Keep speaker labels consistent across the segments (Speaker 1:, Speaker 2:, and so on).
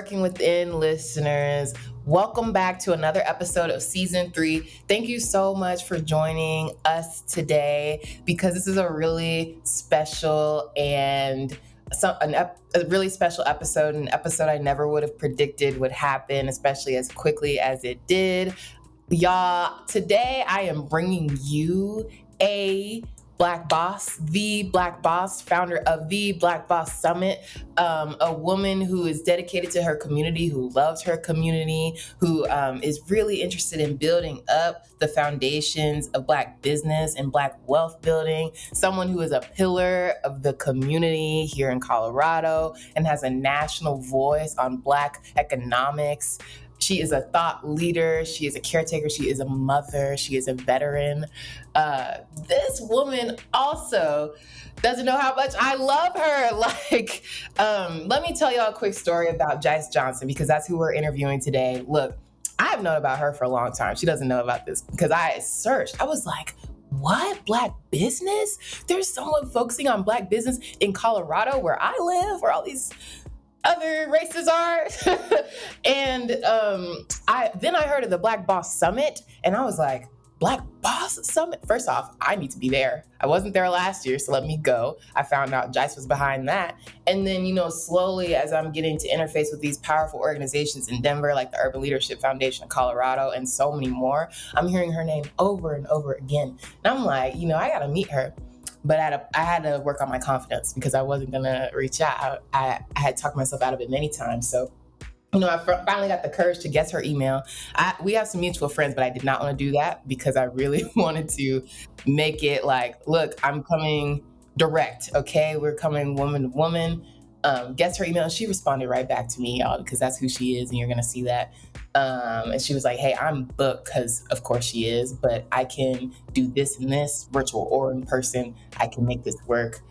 Speaker 1: Working Within listeners. Welcome back to another episode of season 3. Thank you so much for joining us today because this is a really special and a really special episode, an episode I never would have predicted would happen, especially as quickly as it did. Y'all, today I am bringing you a Black Boss, the Black Boss, founder of the Black Boss Summit, a woman who is dedicated to her community, who loves her community, who is really interested in building up the foundations of Black business and Black wealth building, someone who is a pillar of the community here in Colorado and has a national voice on Black economics. She is a thought leader. She is a caretaker. She is a mother. She is a veteran. This woman also doesn't know how much I love her. Let me tell y'all a quick story about Jice Johnson because that's who we're interviewing today. Look, I've known about her for a long time. She doesn't know about this because I searched. I was like, what? Black business? There's someone focusing on Black business in Colorado where I live, where all these other races are. And I heard of the Black Boss Summit and I was like, Black Boss Summit? First off, I need to be there. I wasn't there last year, so let me go. I found out Jice was behind that. And then, slowly as I'm getting to interface with these powerful organizations in Denver, like the Urban Leadership Foundation of Colorado and so many more, I'm hearing her name over and over again. And I'm like, I got to meet her. But I had to work on my confidence because I wasn't going to reach out. I had talked myself out of it many times. So, I finally got the courage to guess her email. We have some mutual friends, but I did not want to do that because I really wanted to make it like, look, I'm coming direct. Okay. We're coming woman to woman. Guess her email. And she responded right back to me, y'all, because that's who she is. And you're going to see that. And she was like, hey, I'm booked because of course she is, but I can do this and this virtual or in person. I can make this work.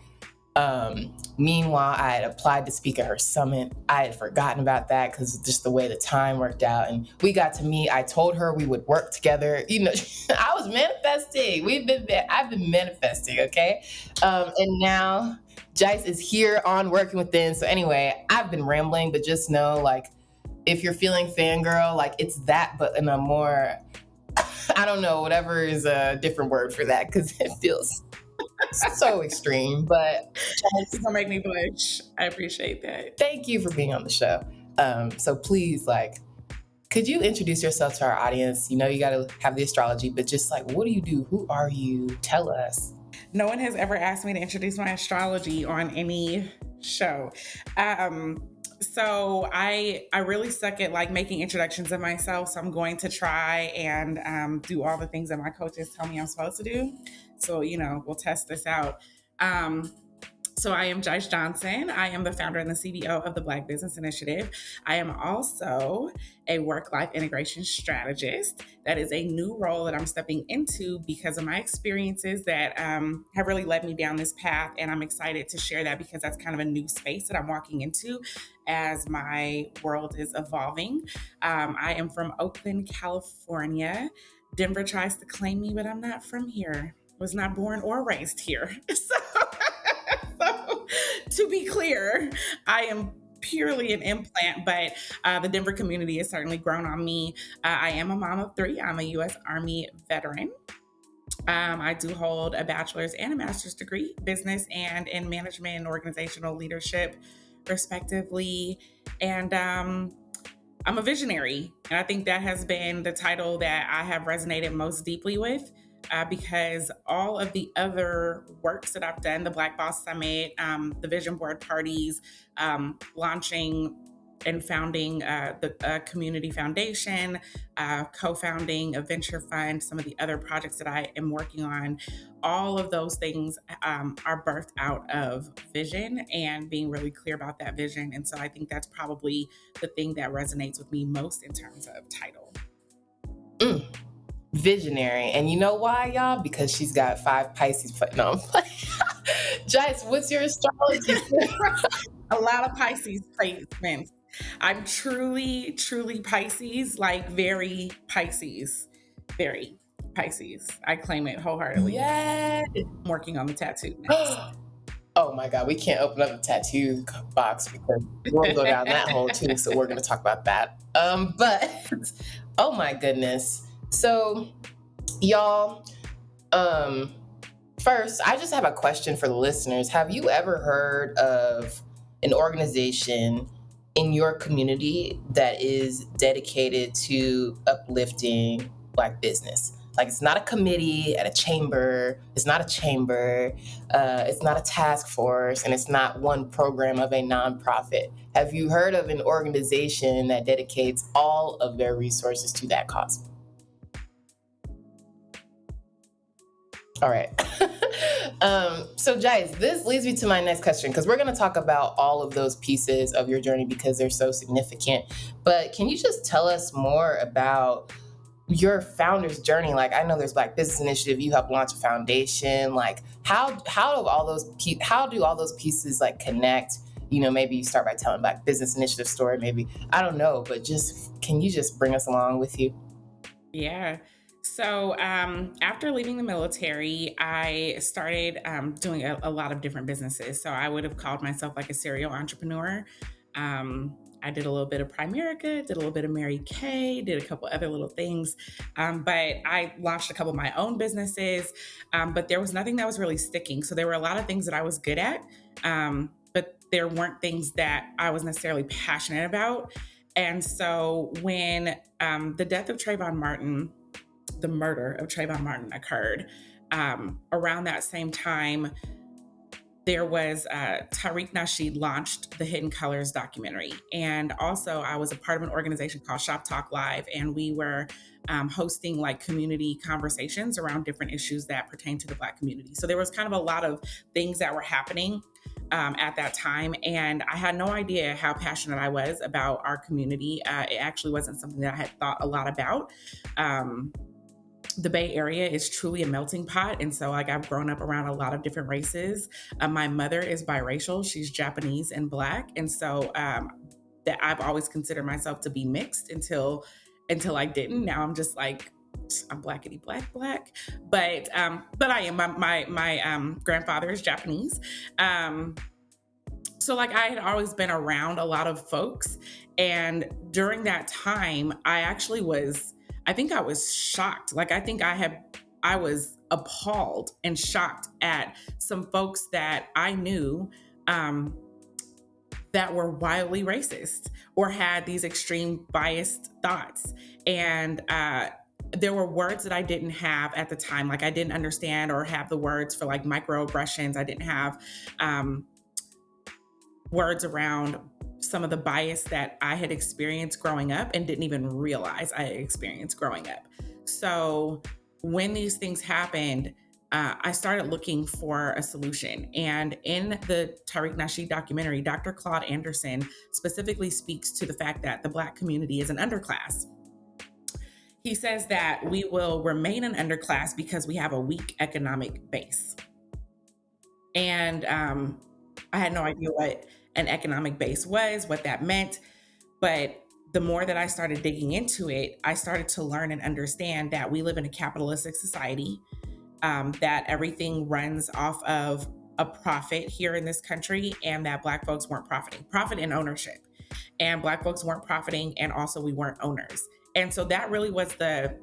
Speaker 1: Meanwhile, I had applied to speak at her summit. I had forgotten about that because just the way the time worked out and we got to meet. I told her we would work together. I was manifesting. I've been manifesting. Okay. And now Jice is here on Working Within. So anyway, I've been rambling, but just know, if you're feeling fangirl, it's that, but in a more, I don't know, whatever is a different word for that because it feels so extreme. But
Speaker 2: it's gonna make me blush. I appreciate that.
Speaker 1: Thank you for being on the show. So please, could you introduce yourself to our audience? You got to have the astrology, but just what do you do? Who are you? Tell us.
Speaker 2: No one has ever asked me to introduce my astrology on any show. So I really suck at making introductions of myself. So I'm going to try and do all the things that my coaches tell me I'm supposed to do. So, we'll test this out. So I am Jice Johnson. I am the founder and the CBO of the Black Business Initiative. I am also a work-life integration strategist. That is a new role that I'm stepping into because of my experiences that have really led me down this path. And I'm excited to share that because that's kind of a new space that I'm walking into as my world is evolving. I am from Oakland, California. Denver tries to claim me, but I'm not from here. Was not born or raised here. So to be clear, I am purely an implant, but the Denver community has certainly grown on me. I am a mom of 3. I'm a U.S. Army veteran. I do hold a bachelor's and a master's degree, business and in management and organizational leadership, respectively. And I'm a visionary. And I think that has been the title that I have resonated most deeply with. Because all of the other works that I've done, the Black Boss Summit, the Vision Board parties, launching and founding the community foundation, co-founding a venture fund, some of the other projects that I am working on, all of those things are birthed out of vision and being really clear about that vision. And so I think that's probably the thing that resonates with me most in terms of title.
Speaker 1: Visionary. And you know why, y'all? Because she's got 5 Pisces. No, I'm playing. Jice, what's your astrology?
Speaker 2: A lot of Pisces placements. I'm truly, truly Pisces, very Pisces. Very Pisces. I claim it wholeheartedly.
Speaker 1: Yeah.
Speaker 2: I'm working on the tattoo next.
Speaker 1: Oh my God, we can't open up a tattoo box because we'll go down that hole too. So we're going to talk about that. But oh my goodness. So y'all, um, first, I just have a question for the listeners. Have you ever heard of an organization in your community that is dedicated to uplifting Black business? Like, it's not a committee at a chamber, it's not a chamber, it's not a task force, and it's not one program of a nonprofit. Have you heard of an organization that dedicates all of their resources to that cause? All right. So, Jice, this leads me to my next question because we're going to talk about all of those pieces of your journey because they're so significant. But can you just tell us more about your founder's journey? Like, I know there's Black Business Initiative. You helped launch a foundation. Like, how do all those pieces like connect? You know, maybe you start by telling Black Business Initiative story. Maybe I don't know, but can you just bring us along with you?
Speaker 2: Yeah. So after leaving the military, I started doing a lot of different businesses. So I would have called myself like a serial entrepreneur. I did a little bit of Primerica, did a little bit of Mary Kay, did a couple other little things. But I launched a couple of my own businesses, but there was nothing that was really sticking. So there were a lot of things that I was good at, but there weren't things that I was necessarily passionate about. And so when the death of Trayvon Martin, the murder of Trayvon Martin occurred, around that same time, there was Tariq Nasheed launched the Hidden Colors documentary. And also I was a part of an organization called Shop Talk Live, and we were hosting like community conversations around different issues that pertain to the Black community. So there was kind of a lot of things that were happening at that time. And I had no idea how passionate I was about our community. It actually wasn't something that I had thought a lot about. The Bay Area is truly a melting pot. And so like I've grown up around a lot of different races. My mother is biracial. She's Japanese and Black. And so that I've always considered myself to be mixed until I didn't. Now I'm just like, I'm blackity black. But I am. My grandfather is Japanese. So like I had always been around a lot of folks. And during that time, I think I was shocked. Like I was appalled and shocked at some folks that I knew that were wildly racist or had these extreme biased thoughts. And there were words that I didn't have at the time. Like I didn't understand or have the words for like microaggressions. I didn't have words around some of the bias that I had experienced growing up and didn't even realize I had experienced growing up. So when these things happened, I started looking for a solution. And in the Tariq Nasheed documentary, Dr. Claude Anderson specifically speaks to the fact that the Black community is an underclass. He says that we will remain an underclass because we have a weak economic base. And I had no idea what an economic base was, what that meant. But the more that I started digging into it, I started to learn and understand that we live in a capitalistic society, that everything runs off of a profit here in this country, and that Black folks weren't profiting. Profit and ownership. And Black folks weren't profiting, and also we weren't owners. And so that really was the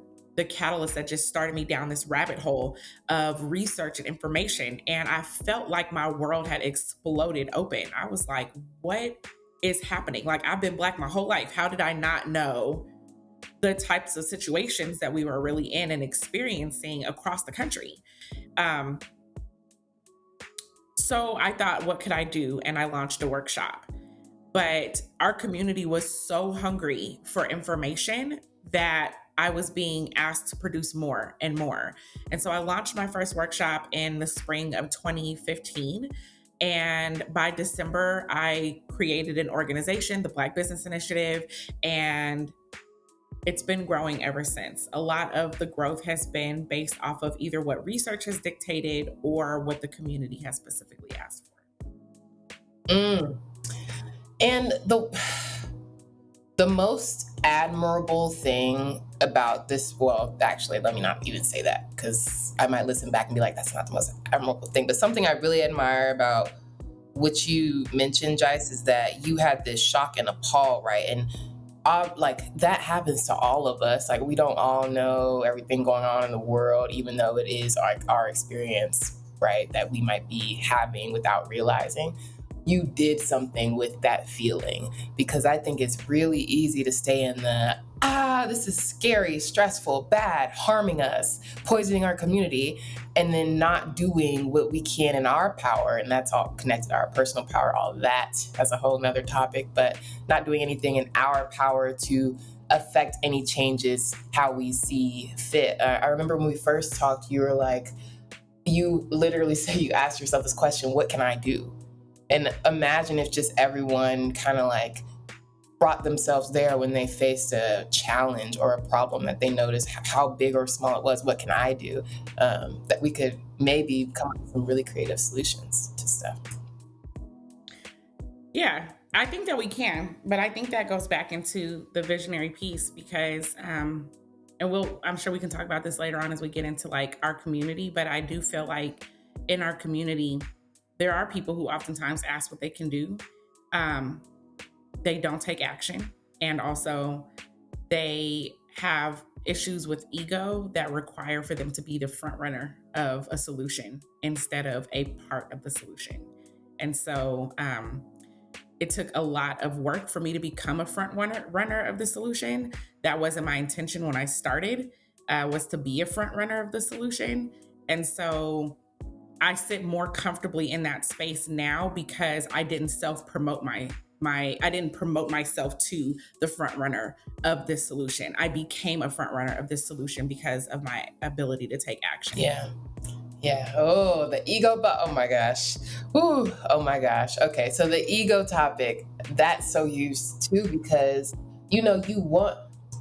Speaker 2: catalyst that just started me down this rabbit hole of research and information. And I felt like my world had exploded open. I was like, what is happening? Like, I've been Black my whole life. How did I not know the types of situations that we were really in and experiencing across the country? So I thought, what could I do? And I launched a workshop. But our community was so hungry for information that I was being asked to produce more and more. And so I launched my first workshop in the spring of 2015. And by December, I created an organization, the Black Business Initiative, and it's been growing ever since. A lot of the growth has been based off of either what research has dictated or what the community has specifically asked for.
Speaker 1: And the most admirable thing about this, well, actually, let me not even say that because I might listen back and be like, that's not the most admirable thing. But something I really admire about what you mentioned, Jice, is that you had this shock and appall, right? And like that happens to all of us. Like we don't all know everything going on in the world, even though it is our experience, right, that we might be having without realizing. You did something with that feeling, because I think it's really easy to stay in the this is scary, stressful, bad, harming us, poisoning our community, and then not doing what we can in our power. And that's all connected to our personal power, all of that. That's a whole nother topic, but not doing anything in our power to affect any changes how we see fit. I remember when we first talked, you were like, you literally say, you asked yourself this question, what can I do? And imagine if just everyone kind of like brought themselves there when they faced a challenge or a problem that they noticed how big or small it was. What can I do? That we could maybe come up with some really creative solutions to stuff.
Speaker 2: Yeah, I think that we can, but I think that goes back into the visionary piece because, and I'm sure we can talk about this later on as we get into like our community, but I do feel like in our community, there are people who oftentimes ask what they can do. They don't take action. And also they have issues with ego that require for them to be the front runner of a solution instead of a part of the solution. And so, it took a lot of work for me to become a front runner of the solution. That wasn't my intention when I started, was to be a front runner of the solution. And so I sit more comfortably in that space now because I didn't self-promote I didn't promote myself to the front runner of this solution. I became a front runner of this solution because of my ability to take action.
Speaker 1: Yeah. Yeah. Oh, the ego, but oh my gosh. Ooh, oh my gosh. Okay. So the ego topic, that's so used to because,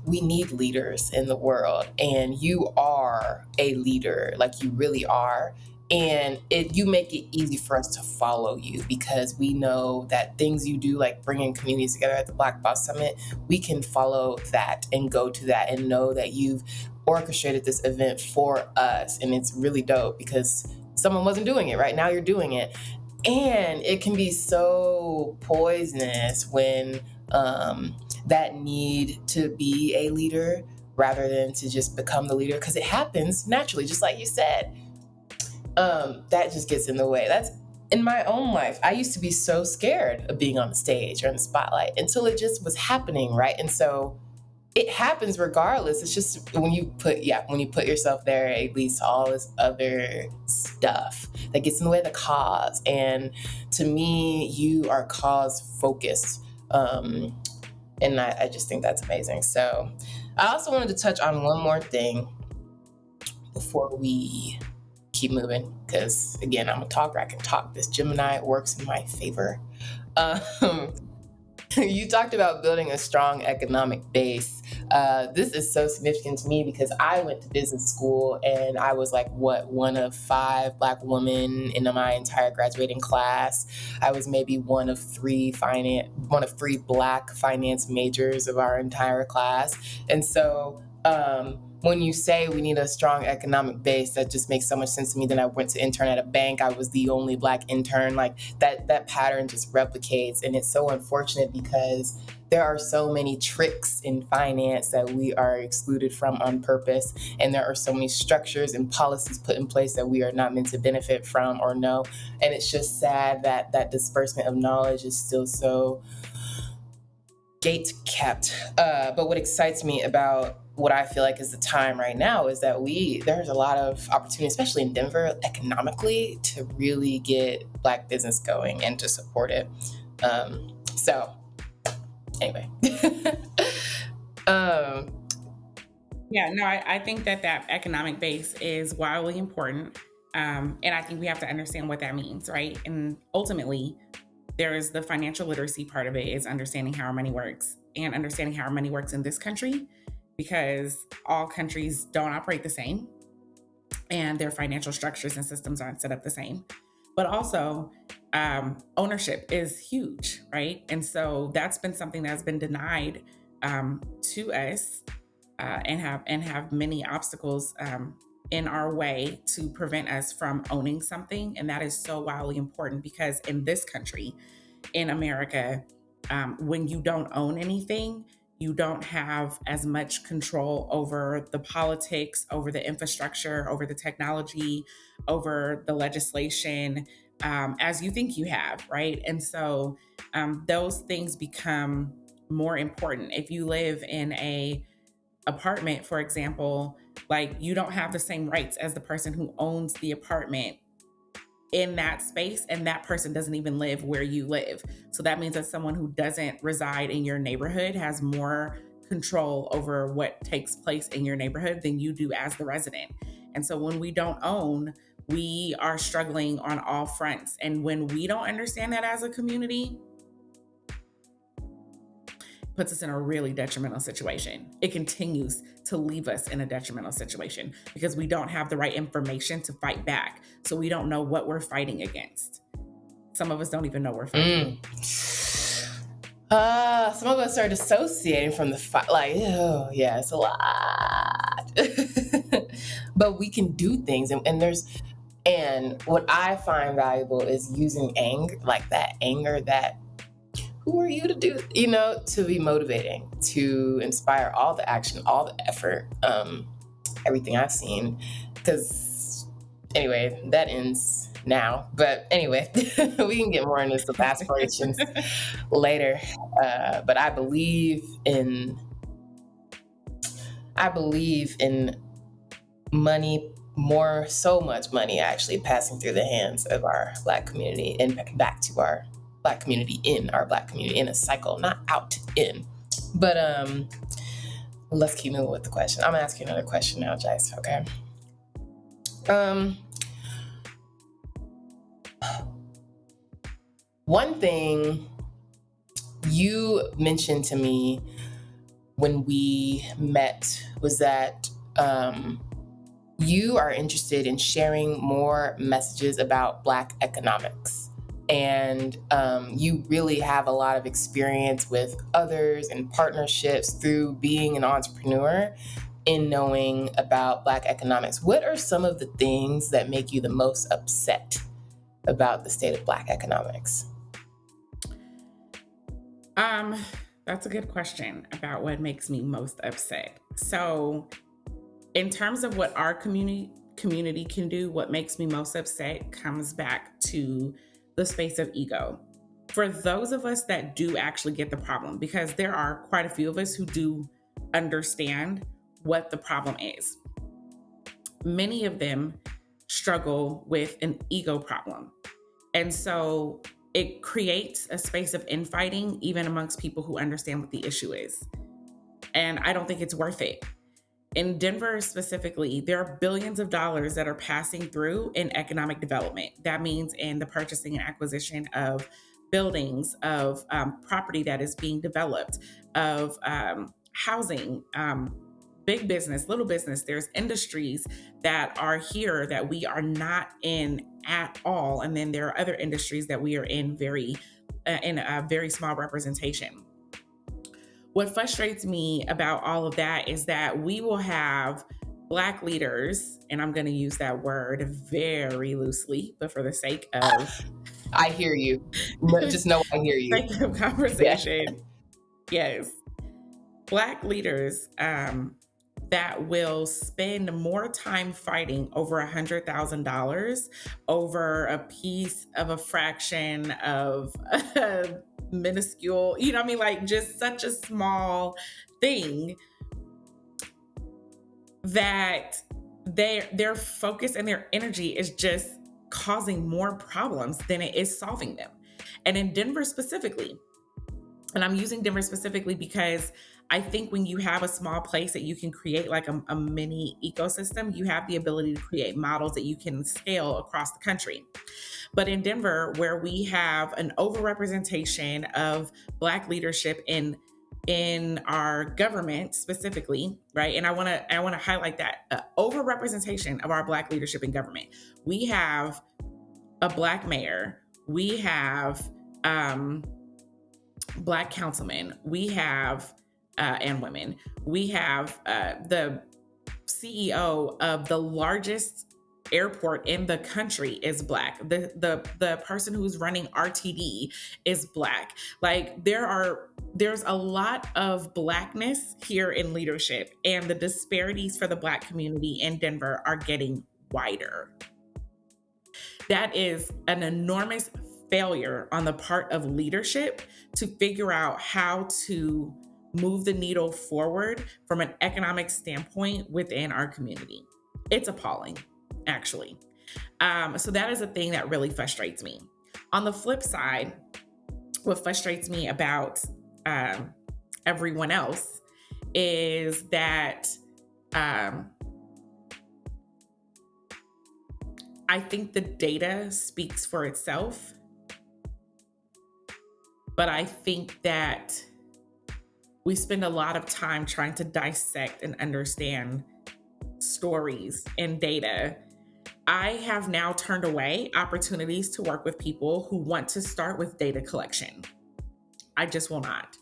Speaker 1: we need leaders in the world, and you are a leader, like you really are. And you make it easy for us to follow you because we know that things you do, like bringing communities together at the Black Boss Summit, we can follow that and go to that and know that you've orchestrated this event for us. And it's really dope because someone wasn't doing it, right? Now you're doing it. And it can be so poisonous when that need to be a leader rather than to just become the leader, because it happens naturally, just like you said. That just gets in the way. That's in my own life. I used to be so scared of being on the stage or in the spotlight until it just was happening, right? And so it happens regardless. It's just when you put yourself there, it leads to all this other stuff that gets in the way of the cause. And to me, you are cause focused. And I just think that's amazing. So I also wanted to touch on one more thing before we keep moving, because again, I'm a talker. I can talk. This Gemini works in my favor. You talked about building a strong economic base. This is so significant to me because I went to business school and I was like, one of 5 Black women in my entire graduating class. I was maybe one of 3 Black finance majors of our entire class. And so, when you say we need a strong economic base, that just makes so much sense to me. Then I went to intern at a bank. I was the only Black intern. Like that pattern just replicates. And it's so unfortunate because there are so many tricks in finance that we are excluded from on purpose. And there are so many structures and policies put in place that we are not meant to benefit from or know. And it's just sad that that disbursement of knowledge is still so gate kept. But what excites me about what I feel like is the time right now is that there's a lot of opportunity, especially in Denver, economically, to really get Black business going and to support it. So anyway.
Speaker 2: Yeah, no, I think that economic base is wildly important. And I think we have to understand what that means, right? And ultimately, there is the financial literacy part of it, is understanding how our money works and understanding how our money works in this country, because all countries don't operate the same and their financial structures and systems aren't set up the same. But also, ownership is huge, right? And so that's been something that's been denied to us and have many obstacles in our way to prevent us from owning something. And that is so wildly important because in this country, in America, when you don't own anything, you don't have as much control over the politics, over the infrastructure, over the technology, over the legislation as you think you have, right? And so those things become more important. If you live in a apartment, for example, like you don't have the same rights as the person who owns the apartment in that space, and that person doesn't even live where you live. So that means that someone who doesn't reside in your neighborhood has more control over what takes place in your neighborhood than you do as the resident. And so when we don't own, we are struggling on all fronts. And when we don't understand that as a community, puts us in a really detrimental situation. It continues to leave us in a detrimental situation because we don't have the right information to fight back. So we don't know what we're fighting against. Some of us don't even know we're fighting.
Speaker 1: Some of us are dissociating from the fight. Like, oh yeah, it's a lot. But we can do things, and what I find valuable is using anger, like that anger that, who are you to do, to be motivating, to inspire all the action, all the effort, everything I've seen. Because anyway, that ends now. But anyway, we can get more into some aspirations later. But I believe in money, so much money actually passing through the hands of our Black community and back to our Black community, in our Black community, in a cycle, not out, in. But let's keep moving with the question. I'm gonna ask you another question now, Jice. Okay. One thing you mentioned to me when we met was that you are interested in sharing more messages about Black economics. And you really have a lot of experience with others and partnerships through being an entrepreneur in knowing about Black economics. What are some of the things that make you the most upset about the state of Black economics?
Speaker 2: That's a good question about what makes me most upset. So in terms of what our community can do, what makes me most upset comes back to the space of ego. For those of us that do actually get the problem, because there are quite a few of us who do understand what the problem is, many of them struggle with an ego problem. And so it creates a space of infighting even amongst people who understand what the issue is. And I don't think it's worth it. In Denver specifically, there are billions of dollars that are passing through in economic development. That means in the purchasing and acquisition of buildings, of property that is being developed, of housing, big business, little business. There's industries that are here that we are not in at all. And then there are other industries that we are in in a very small representation. What frustrates me about all of that is that we will have Black leaders, and I'm going to use that word very loosely, but for the sake of...
Speaker 1: I hear you. Just know I hear you.
Speaker 2: Sake of conversation. Yeah. Yes. Black leaders that will spend more time fighting over $100,000 over a piece of a fraction of minuscule, like just such a small thing, that their focus and their energy is just causing more problems than it is solving them. And in Denver specifically, and I'm using Denver specifically because I think when you have a small place that you can create like a mini ecosystem, you have the ability to create models that you can scale across the country. But in Denver, where we have an overrepresentation of Black leadership in our government specifically, right? And I want to highlight that overrepresentation of our Black leadership in government. We have a Black mayor. We have Black councilmen. We have and women. We have the CEO of the largest airport in the country is Black. The person who's running RTD is Black. Like there's a lot of Blackness here in leadership, and the disparities for the Black community in Denver are getting wider. That is an enormous failure on the part of leadership to figure out how to move the needle forward from an economic standpoint within our community. It's appalling, actually. So that is a thing that really frustrates me. On the flip side, what frustrates me about everyone else is that I think the data speaks for itself, but I think that we spend a lot of time trying to dissect and understand stories and data. I have now turned away opportunities to work with people who want to start with data collection. I just will not.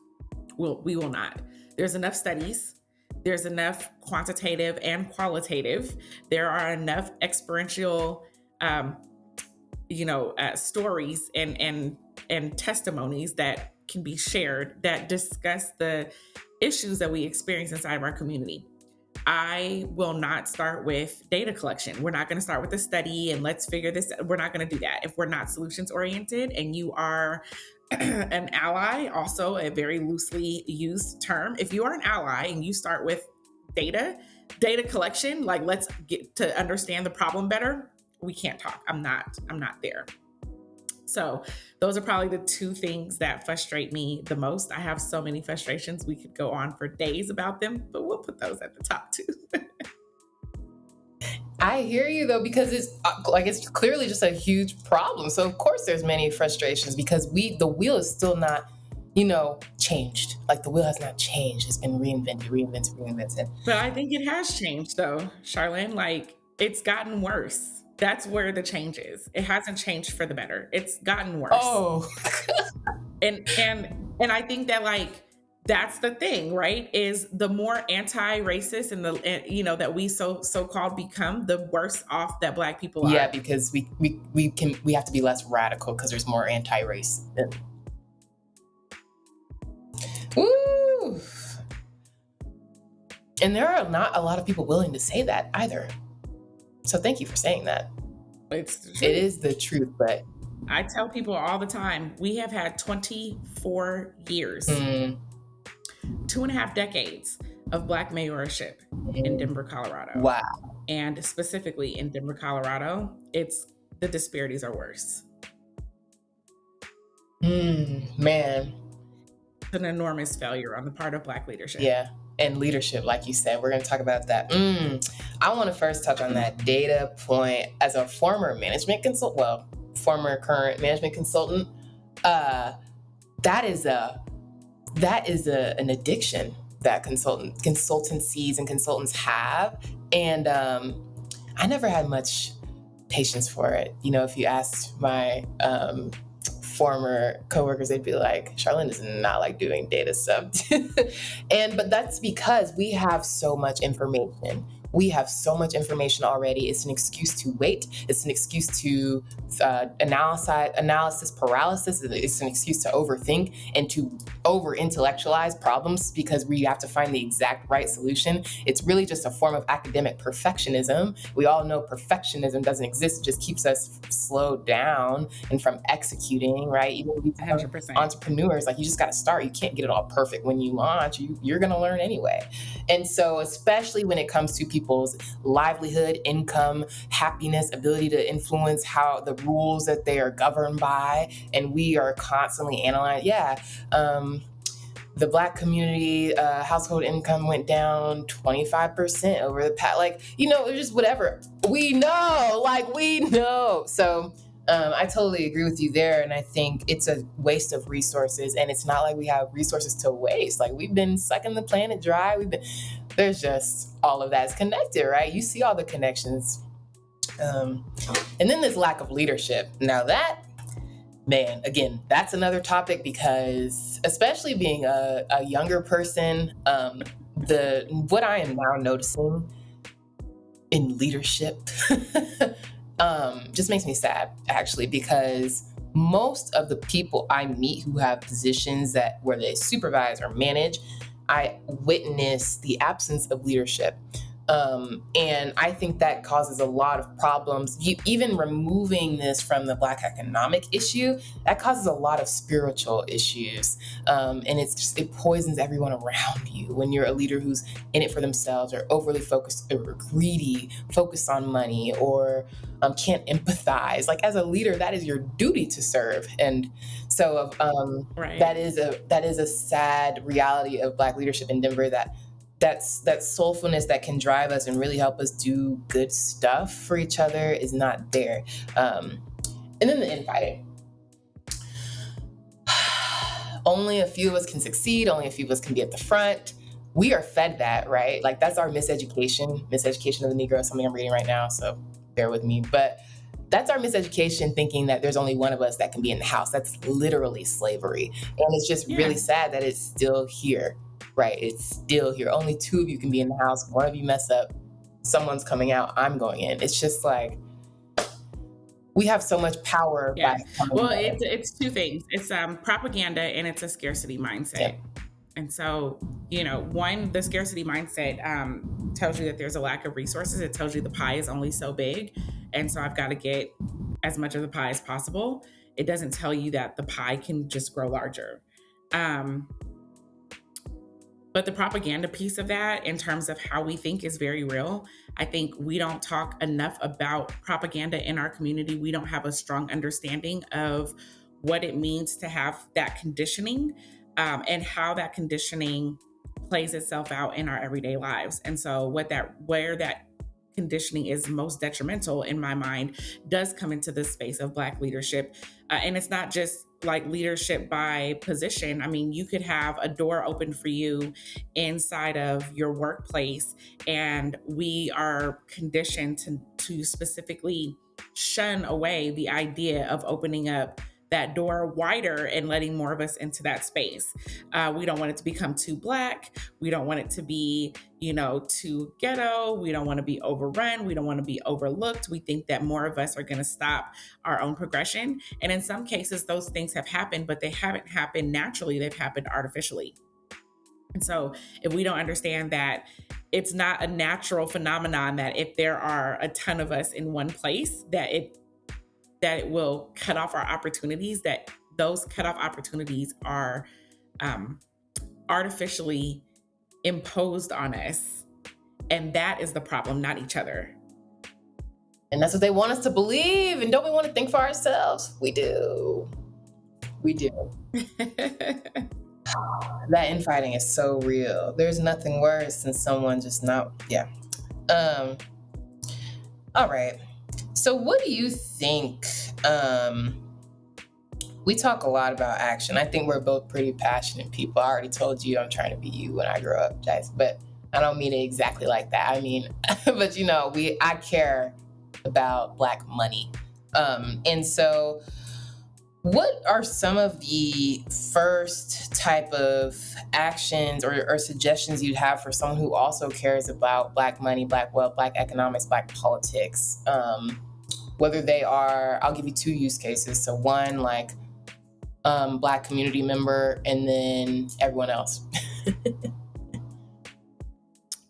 Speaker 2: We will not. There's enough studies. There's enough quantitative and qualitative. There are enough experiential stories and testimonies that can be shared that discuss the issues that we experience inside of our community. I will not start with data collection. We're not going to start with a study and let's figure this. We're not going to do that. If we're not solutions oriented and you are an ally, also a very loosely used term. If you are an ally and you start with data collection, like let's get to understand the problem better, we can't talk. I'm not there. So those are probably the two things that frustrate me the most. I have so many frustrations. We could go on for days about them, but we'll put those at the top too.
Speaker 1: I hear you though, because it's clearly just a huge problem. So of course there's many frustrations because the wheel is still not, changed. Like the wheel has not changed. It's been reinvented.
Speaker 2: But I think it has changed though, Charlyn. Like it's gotten worse. That's where the change is. It hasn't changed for the better. It's gotten worse.
Speaker 1: Oh.
Speaker 2: and I think that that's the thing, right? Is the more anti-racist and that we so-called become, the worse off that Black people are.
Speaker 1: Yeah, because we have to be less radical because there's more anti-race. Woo! And there are not a lot of people willing to say that either. So thank you for saying that.
Speaker 2: It's the truth.
Speaker 1: It is the truth, but
Speaker 2: I tell people all the time, we have had 24 years, 2.5 decades of Black mayorship in Denver, Colorado.
Speaker 1: Wow.
Speaker 2: And specifically in Denver, Colorado, the disparities are worse.
Speaker 1: Man.
Speaker 2: It's an enormous failure on the part of Black leadership.
Speaker 1: Yeah. And leadership, like you said, we're going to talk about that. I want to first touch on that data point. As a former current management consultant, that is an addiction that consultancies and consultants have, and I never had much patience for it. If you asked my former coworkers, they'd be like, Charlyn does not like doing data stuff. But that's because we have so much information. We have so much information already. It's an excuse to wait. It's an excuse to analysis paralysis. It's an excuse to overthink and to over-intellectualize problems because we have to find the exact right solution. It's really just a form of academic perfectionism. We all know perfectionism doesn't exist. It just keeps us slowed down and from executing, right? Even 100%. Entrepreneurs, you just got to start. You can't get it all perfect when you launch. You're going to learn anyway. And so especially when it comes to people's livelihood, income, happiness, ability to influence how the rules that they are governed by, and we are constantly analyzing. The Black community household income went down 25% over the past, just whatever. We know. So I totally agree with you there. And I think it's a waste of resources. And it's not like we have resources to waste. We've been sucking the planet dry. There's just all of that is connected, right? You see all the connections. And then there's lack of leadership. Now that, man, again, that's another topic because especially being a younger person, what I am now noticing in leadership just makes me sad, actually, because most of the people I meet who have positions where they supervise or manage, I witness the absence of leadership. And I think that causes a lot of problems. Even removing this from the Black economic issue, that causes a lot of spiritual issues. And it poisons everyone around you when you're a leader who's in it for themselves or overly focused or greedy, focused on money, or can't empathize. Like, as a leader, that is your duty to serve. And so
Speaker 2: Right.
Speaker 1: that is a sad reality of Black leadership in Denver, that soulfulness that can drive us and really help us do good stuff for each other is not there. And then the infighting. Only a few of us can succeed. Only a few of us can be at the front. We are fed that, right? Like, that's our miseducation of the Negro, something I'm reading right now, so bear with me. But that's our miseducation, thinking that there's only one of us that can be in the house. That's literally slavery. And it's just really sad that it's still here, right? It's still here. Only two of you can be in the house. One of you mess up, someone's coming out, I'm going in. It's just like, we have so much power.
Speaker 2: Well, it's two things. It's propaganda and it's a scarcity mindset. Yeah. And so, one, the scarcity mindset tells you that there's a lack of resources. It tells you the pie is only so big. And so I've got to get as much of the pie as possible. It doesn't tell you that the pie can just grow larger. But the propaganda piece of that, in terms of how we think, is very real. I think we don't talk enough about propaganda in our community. We don't have a strong understanding of what it means to have that conditioning, and how that conditioning plays itself out in our everyday lives. And so where that conditioning is most detrimental, in my mind, does come into the space of Black leadership. And it's not just like leadership by position. I mean, you could have a door open for you inside of your workplace, and we are conditioned to specifically shun away the idea of opening up that door wider and letting more of us into that space. We don't want it to become too Black. We don't want it to be, too ghetto. We don't want to be overrun. We don't want to be overlooked. We think that more of us are going to stop our own progression. And in some cases, those things have happened, but they haven't happened naturally. They've happened artificially. And so if we don't understand that it's not a natural phenomenon, that if there are a ton of us in one place, that it will cut off our opportunities, that those cut off opportunities are artificially imposed on us. And that is the problem, not each other.
Speaker 1: And that's what they want us to believe. And don't we want to think for ourselves? We do. We do. That infighting is so real. There's nothing worse than someone just not, yeah. All right. So what do you think? We talk a lot about action. I think we're both pretty passionate people. I already told you I'm trying to be you when I grow up, Jice, but I don't mean it exactly like that. I mean, but I care about Black money. And so what are some of the first type of actions or suggestions you'd have for someone who also cares about Black money, Black wealth, Black economics, Black politics? Whether they are, I'll give you two use cases. So one, like Black community member, and then everyone else.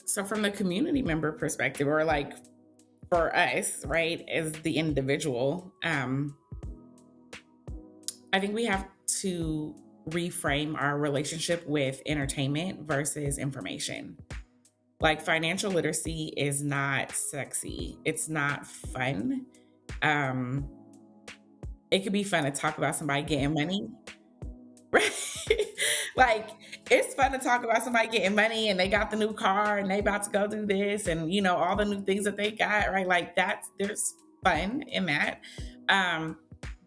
Speaker 2: So from the community member perspective, or like for us, right, as the individual, I think we have to reframe our relationship with entertainment versus information. Like, financial literacy is not sexy. It's not fun. It could be fun to talk about somebody getting money, right? Like, it's fun to talk about somebody getting money and they got the new car and they about to go do this and, all the new things that they got, right? Like, there's fun in that.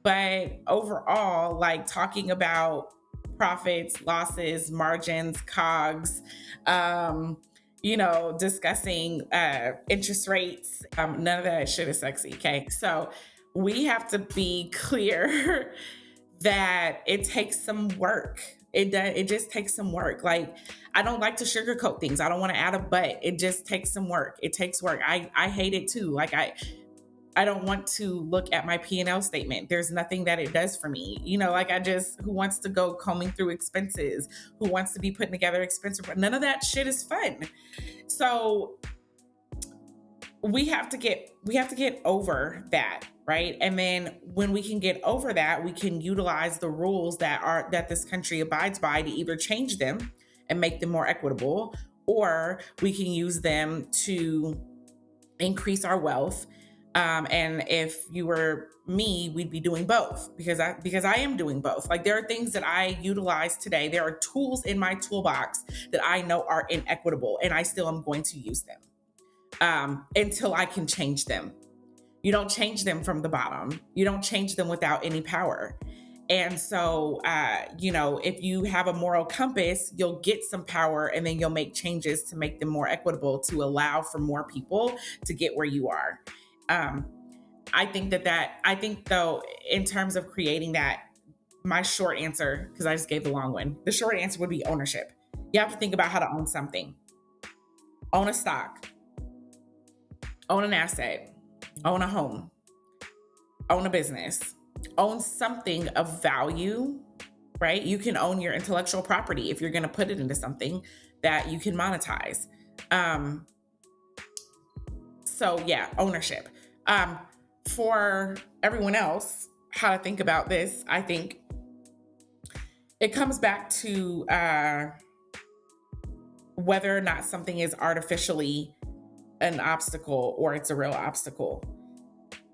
Speaker 2: But overall, like, talking about profits, losses, margins, COGS, discussing interest rates, none of that shit is sexy, okay? So we have to be clear that it takes some work It just takes some work. Like, I don't like to sugarcoat things. I don't want to add a but. It just takes some work. It takes work. I hate it too. Like, I don't want to look at my P&L statement. There's nothing that it does for me. Like, who wants to go combing through expenses? Who wants to be putting together expense report? None of that shit is fun. So we have to get over that, right? And then when we can get over that, we can utilize the rules that this country abides by to either change them and make them more equitable, or we can use them to increase our wealth. And if you were me, we'd be doing both, because I am doing both. Like, there are things that I utilize today. There are tools in my toolbox that I know are inequitable, and I still am going to use them until I can change them. You don't change them from the bottom. You don't change them without any power. And so, if you have a moral compass, you'll get some power, and then you'll make changes to make them more equitable, to allow for more people to get where you are. I think though, in terms of creating that, my short answer, because I just gave the long one, the short answer would be ownership. You have to think about how to own something. Own a stock, own an asset, own a home, own a business, own something of value, right? You can own your intellectual property if you're going to put it into something that you can monetize. So yeah, ownership. For everyone else, how to think about this, I think it comes back to whether or not something is artificially an obstacle or it's a real obstacle.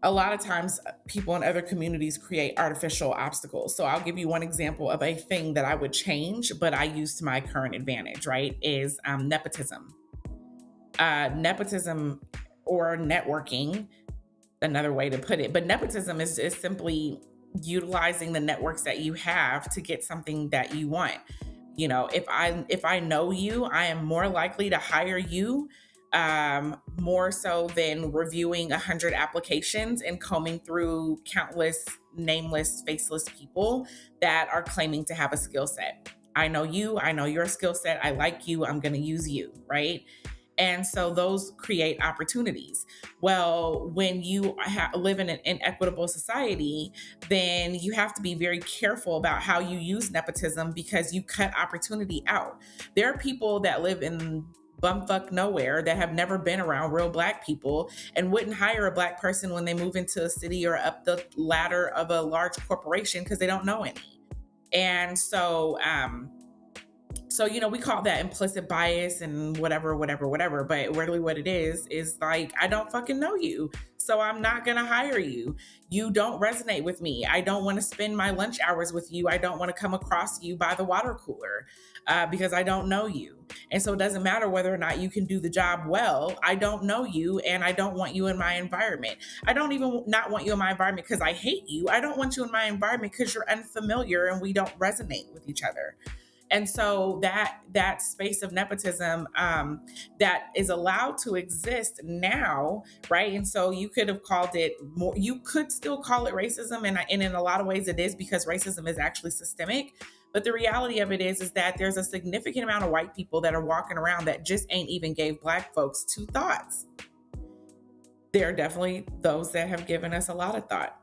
Speaker 2: A lot of times people in other communities create artificial obstacles. So I'll give you one example of a thing that I would change, but I use to my current advantage, right? Is nepotism. Nepotism, or networking, another way to put it. But nepotism is simply utilizing the networks that you have to get something that you want. If I know you, I am more likely to hire you, more so than reviewing 100 applications and combing through countless nameless, faceless people that are claiming to have a skill set. I know you, I know your skill set, I like you, I'm going to use you, right? And so those create opportunities. Well, when you live in an inequitable society, then you have to be very careful about how you use nepotism, because you cut opportunity out. There are people that live in bumfuck nowhere that have never been around real Black people and wouldn't hire a Black person when they move into a city or up the ladder of a large corporation, because they don't know any. And so, we call that implicit bias and whatever. But really what it is like, I don't fucking know you, so I'm not going to hire you. You don't resonate with me. I don't want to spend my lunch hours with you. I don't want to come across you by the water cooler because I don't know you. And so it doesn't matter whether or not you can do the job well. I don't know you, and I don't want you in my environment. I don't even not want you in my environment because I hate you. I don't want you in my environment because you're unfamiliar and we don't resonate with each other. And so that space of nepotism that is allowed to exist now, right? And so you could have called it more, you could still call it racism. And in a lot of ways it is, because racism is actually systemic. But the reality of it is that there's a significant amount of white people that are walking around that just ain't even gave Black folks two thoughts. There are definitely those that have given us a lot of thought,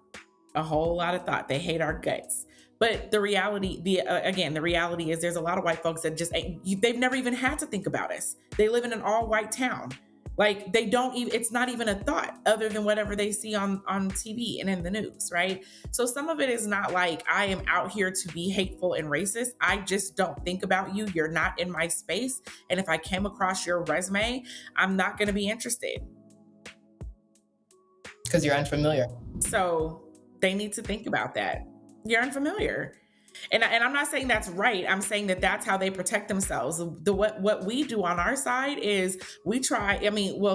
Speaker 2: a whole lot of thought. They hate our guts. But the reality is there's a lot of white folks that just they've never even had to think about us. They live in an all white town. Like, they don't even, it's not even a thought other than whatever they see on TV and in the news, right? So some of it is not like I am out here to be hateful and racist. I just don't think about you. You're not in my space. And if I came across your resume, I'm not going to be interested.
Speaker 1: Because you're unfamiliar.
Speaker 2: So they need to think about that. You're unfamiliar. And I'm not saying that's right. I'm saying that that's how they protect themselves. What we do on our side is we try,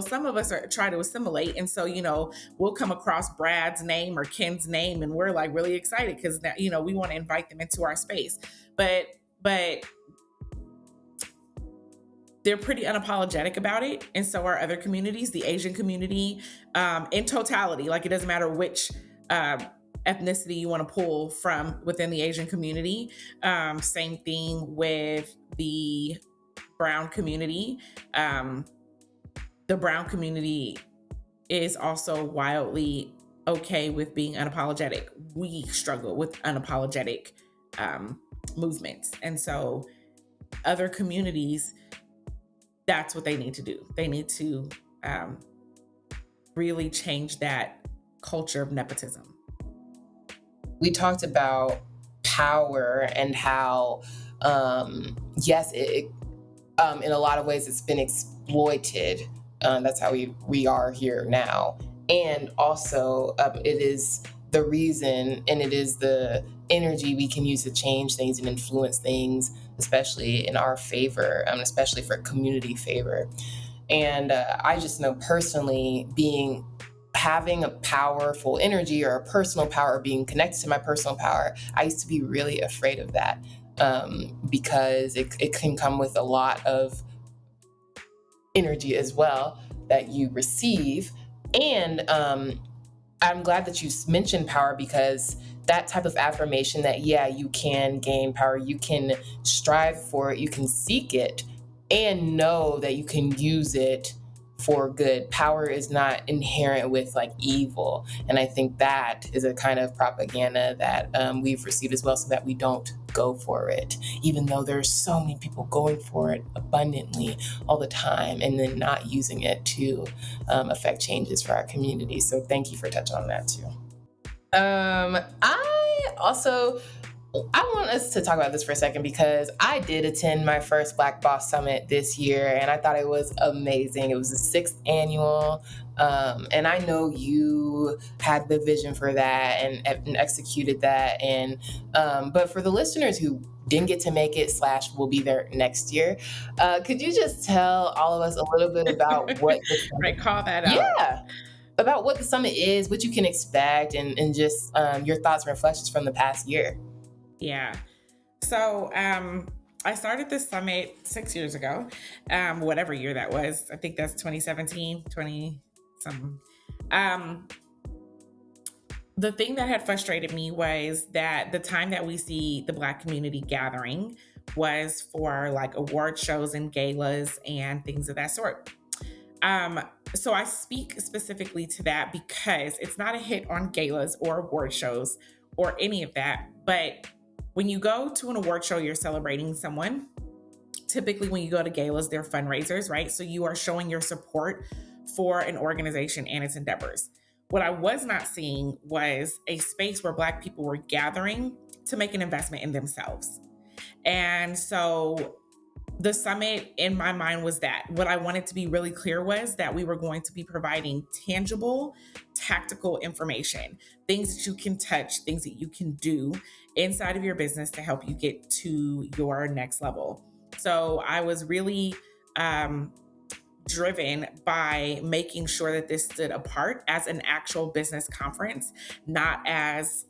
Speaker 2: some of us try to assimilate. And so, we'll come across Brad's name or Ken's name and we're like really excited because, we want to invite them into our space. But they're pretty unapologetic about it. And so are other communities, the Asian community, in totality. Like, it doesn't matter which ethnicity you want to pull from within the Asian community. Same thing with the brown community. Um, the brown community is also wildly okay with being unapologetic. We struggle with unapologetic movements. And so other communities, that's what they need to do. They need to really change that culture of nepotism.
Speaker 1: We talked about power and how, yes, in a lot of ways it's been exploited. That's how we are here now. And also, it is the reason and it is the energy we can use to change things and influence things, especially in our favor, especially for community favor. And I just know personally having a powerful energy or a personal power, being connected to my personal power, I used to be really afraid of that because it can come with a lot of energy as well that you receive. And I'm glad that you mentioned power, because that type of affirmation that, yeah, you can gain power, you can strive for it, you can seek it, and know that you can use it for good. Power is not inherent with like evil. And I think that is a kind of propaganda that we've received as well, so that we don't go for it, even though there's so many people going for it abundantly all the time and then not using it to affect changes for our community. So thank you for touching on that too. I want us to talk about this for a second, because I did attend my first Black Boss Summit this year, and I thought it was amazing. It was the 6th annual, and I know you had the vision for that and executed that. And but for the listeners who didn't get to make it / will be there next year, could you just tell all of us a little bit about what the summit,
Speaker 2: right, call that out.
Speaker 1: Yeah, about what the summit is, what you can expect, and just your thoughts and reflections from the past year.
Speaker 2: Yeah. So I started this summit 6 years ago, whatever year that was. I think that's 2017, 20 something. The thing that had frustrated me was that the time that we see the Black community gathering was for like award shows and galas and things of that sort. So I speak specifically to that because it's not a hit on galas or award shows or any of that. But when you go to an award show, you're celebrating someone. Typically, when you go to galas, they're fundraisers, right? So you are showing your support for an organization and its endeavors. What I was not seeing was a space where Black people were gathering to make an investment in themselves. And so the summit in my mind was that what I wanted to be really clear was that we were going to be providing tangible, tactical information, things that you can touch, things that you can do inside of your business to help you get to your next level. So I was really driven by making sure that this stood apart as an actual business conference, not as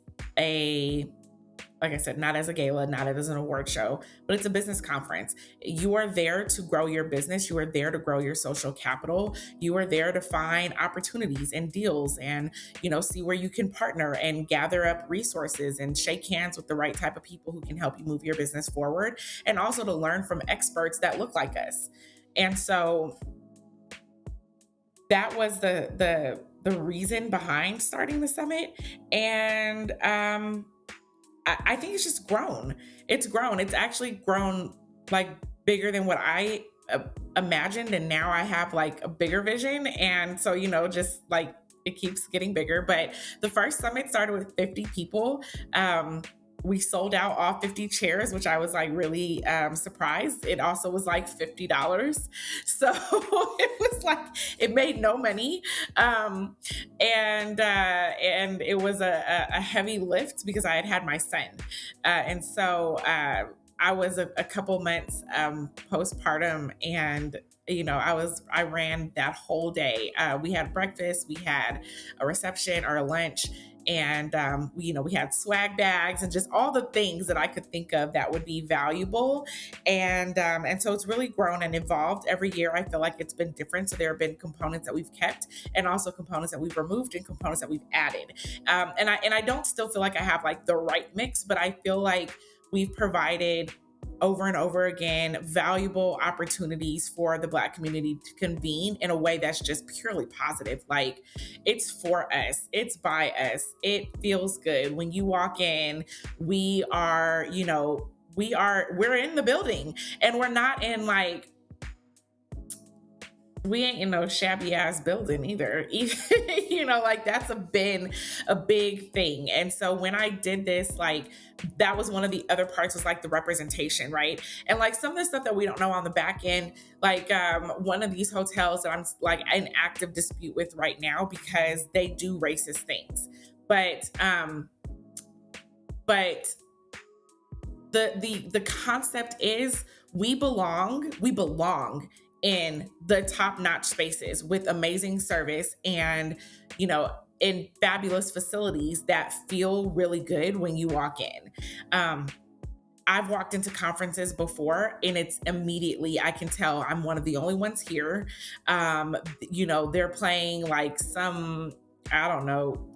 Speaker 2: like I said, not as a gala, not as an award show, but it's a business conference. You are there to grow your business. You are there to grow your social capital. You are there to find opportunities and deals and, see where you can partner and gather up resources and shake hands with the right type of people who can help you move your business forward, and also to learn from experts that look like us. And so that was the reason behind starting the summit. And, I think it's just grown. It's grown. It's actually grown like bigger than what I imagined. And now I have like a bigger vision. And so, just like it keeps getting bigger. But the first summit started with 50 people. We sold out all 50 chairs, which I was like really surprised. It also was like $50. So it was like, it made no money. And it was a heavy lift because I had my son. And so I was a couple months postpartum, and I ran that whole day. We had breakfast, we had a reception or a lunch, and we had swag bags and just all the things that I could think of that would be valuable. And so it's really grown and evolved every year. I feel like it's been different. So there have been components that we've kept, and also components that we've removed, and components that we've added. And I don't still feel like I have like the right mix, but I feel like we've provided over and over again valuable opportunities for the Black community to convene in a way that's just purely positive. Like, it's for us, it's by us, it feels good when you walk in. We're in the building, and we're not in like, we ain't in no shabby ass building either. Like, that's been a big thing. And so when I did this, like, that was one of the other parts, was like the representation, right? And like some of the stuff that we don't know on the back end, like one of these hotels that I'm like in active dispute with right now because they do racist things. But the concept is we belong in the top-notch spaces with amazing service and, in fabulous facilities that feel really good when you walk in. I've walked into conferences before, and it's immediately, I can tell I'm one of the only ones here. They're playing like some, I don't know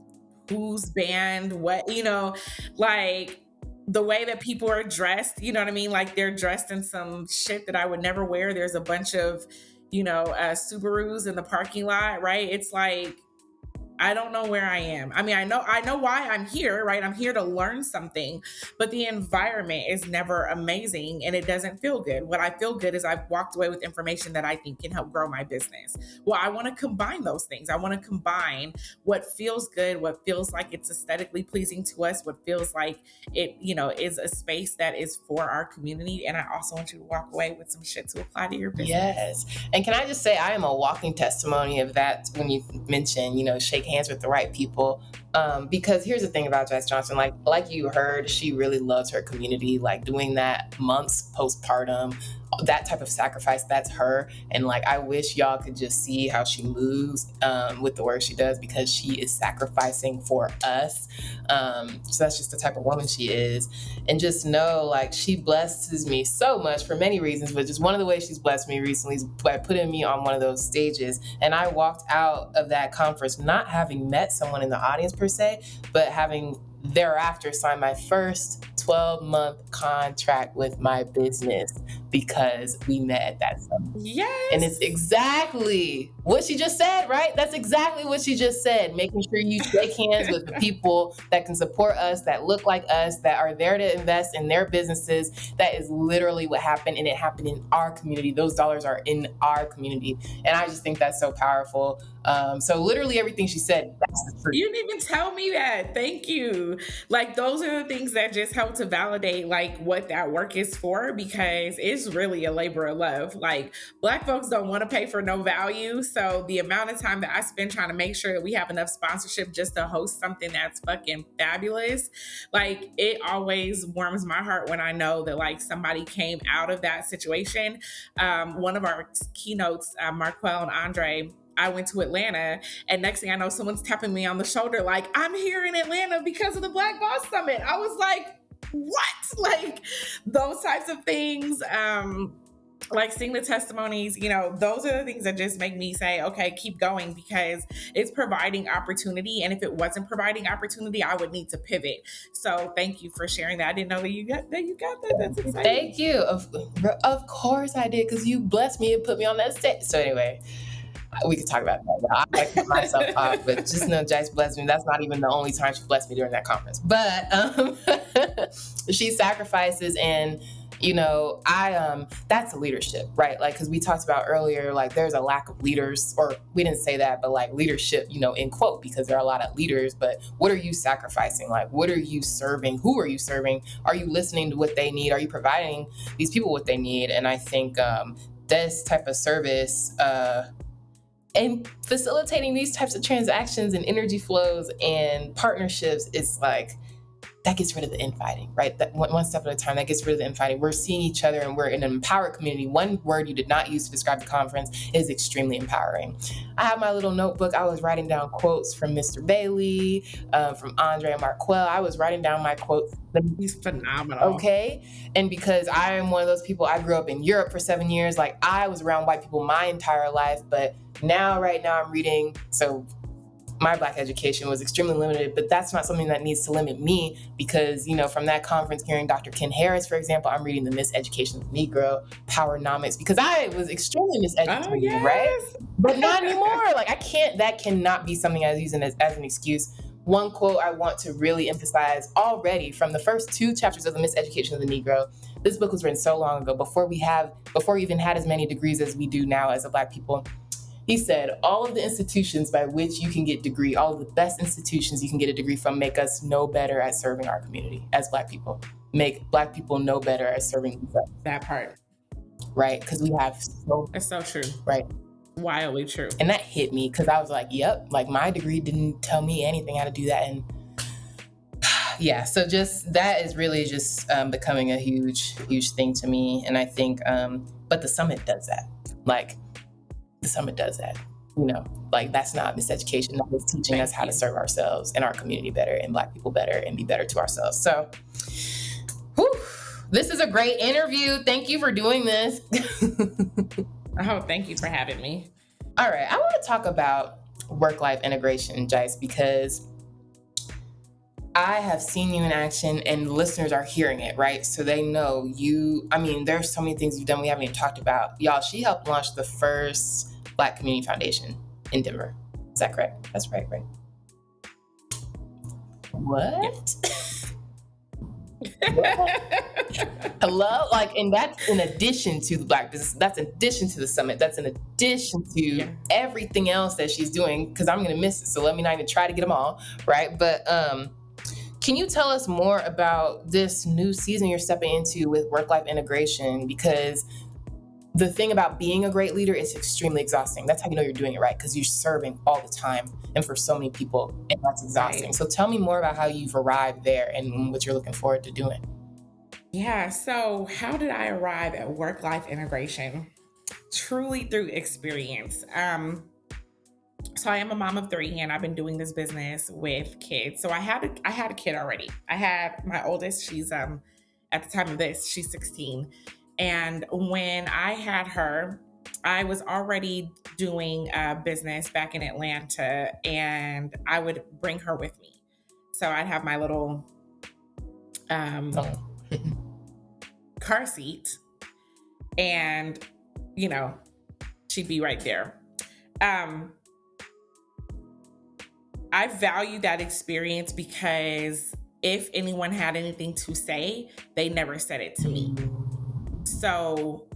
Speaker 2: whose band, like the way that people are dressed, you know what I mean? Like, they're dressed in some shit that I would never wear. There's a bunch of, Subarus in the parking lot, right? It's like, I don't know where I am. I mean, I know why I'm here, right? I'm here to learn something, but the environment is never amazing and it doesn't feel good. What I feel good is I've walked away with information that I think can help grow my business. Well, I want to combine those things. I want to combine what feels good, what feels like it's aesthetically pleasing to us, what feels like it, is a space that is for our community. And I also want you to walk away with some shit to apply to your business.
Speaker 1: Yes. And can I just say, I am a walking testimony of that when you mention, shake hands with the right people. Because here's the thing about Jice Johnson, like you heard, she really loves her community, like doing that months postpartum, that type of sacrifice, that's her. And like, I wish y'all could just see how she moves with the work she does, because she is sacrificing for us. So that's just the type of woman she is. And just know, like, she blesses me so much for many reasons, but just one of the ways she's blessed me recently is by putting me on one of those stages. And I walked out of that conference not having met someone in the audience per se, but having thereafter signed my first 12-month contract with my business because we met at that summit.
Speaker 2: Yes.
Speaker 1: And it's exactly what she just said, right? That's exactly what she just said. Making sure you shake hands with the people that can support us, that look like us, that are there to invest in their businesses. That is literally what happened, and it happened in our community. Those dollars are in our community. And I just think that's so powerful. So literally everything she said, that's the truth.
Speaker 2: You didn't even tell me that. Thank you. Like, those are the things that just help to validate like what that work is for, because it's really a labor of love. Like, Black folks don't want to pay for no value. So the amount of time that I spend trying to make sure that we have enough sponsorship just to host something that's fucking fabulous, like, it always warms my heart when I know that like somebody came out of that situation. One of our keynotes, Marquel and Andre, I went to Atlanta, and next thing I know, someone's tapping me on the shoulder like, I'm here in Atlanta because of the Black Boss Summit. I was like, what? Like, those types of things, like seeing the testimonies, those are the things that just make me say, okay, keep going, because it's providing opportunity. And if it wasn't providing opportunity, I would need to pivot. So thank you for sharing that. I didn't know that you got that. That's exciting.
Speaker 1: Thank you. Of course I did, because you blessed me and put me on that stage. So anyway, we could talk about that. I cut myself off, but just know Jice blessed me. That's not even the only time she blessed me during that conference. But she sacrifices, and that's leadership, right? Like, because we talked about earlier, like, there's a lack of leaders, or we didn't say that, but like leadership, in quote, because there are a lot of leaders. But what are you sacrificing? Like, what are you serving? Who are you serving? Are you listening to what they need? Are you providing these people what they need? And I think this type of service, and facilitating these types of transactions and energy flows and partnerships is like, that gets rid of the infighting, right? That one step at a time, that gets rid of the infighting. We're seeing each other and we're in an empowered community. One word you did not use to describe the conference is extremely empowering. I have my little notebook. I was writing down quotes from Mr. Bailey, from Andre Marquel. I was writing down my quotes.
Speaker 2: He's phenomenal.
Speaker 1: Okay. And because I am one of those people, I grew up in Europe for 7 years. Like, I was around white people my entire life, but right now I'm reading. So my Black education was extremely limited, but that's not something that needs to limit me, because, from that conference, hearing Dr. Ken Harris, for example, I'm reading The Miseducation of the Negro, Powernomics, because I was extremely miseducated, right? But not anymore. Like, that cannot be something I was using as an excuse. One quote I want to really emphasize already from the first 2 chapters of The Miseducation of the Negro. This book was written so long ago, before we even had as many degrees as we do now as a Black people. He said, all of the institutions by which you can get degree, all of the best institutions you can get a degree from, make us no better at serving our community as Black people. Make Black people no better at serving themselves.
Speaker 2: That part.
Speaker 1: Right? Because we have
Speaker 2: It's so true.
Speaker 1: Right.
Speaker 2: Wildly true.
Speaker 1: And that hit me, because I was like, yep, like my degree didn't tell me anything how to do that. And yeah, so just that is really just becoming a huge, huge thing to me. And I think, but the summit does that. Like, the summit does that, like, that's not miseducation. That is teaching us how to serve ourselves and our community better, and Black people better, and be better to ourselves. So, this is a great interview. Thank you for doing this.
Speaker 2: Oh, thank you for having me.
Speaker 1: All right, I want to talk about work-life integration, Jice, because I have seen you in action, and listeners are hearing it, right? So they know you. I mean, there's so many things you've done we haven't even talked about. Y'all, she helped launch the first Black Community Foundation in Denver. Is that correct? That's right? What? Hello? Like, and that's in addition to the Black business. That's in addition to the summit. That's in addition to everything else that she's doing, because I'm going to miss it. So let me not even try to get them all, right? But can you tell us more about this new season you're stepping into with work-life integration? Because the thing about being a great leader is extremely exhausting. That's how you know you're doing it right, because you're serving all the time and for so many people, and that's exhausting. Right. So tell me more about how you've arrived there and what you're looking forward to doing.
Speaker 2: Yeah, so how did I arrive at work-life integration? Truly through experience. So I am a mom of 3, and I've been doing this business with kids. So I had a kid already. I had my oldest, she's at the time of this, she's 16. And when I had her, I was already doing business back in Atlanta, and I would bring her with me. So I'd have my little car seat, and, she'd be right there. I value that experience because if anyone had anything to say, they never said it to me. So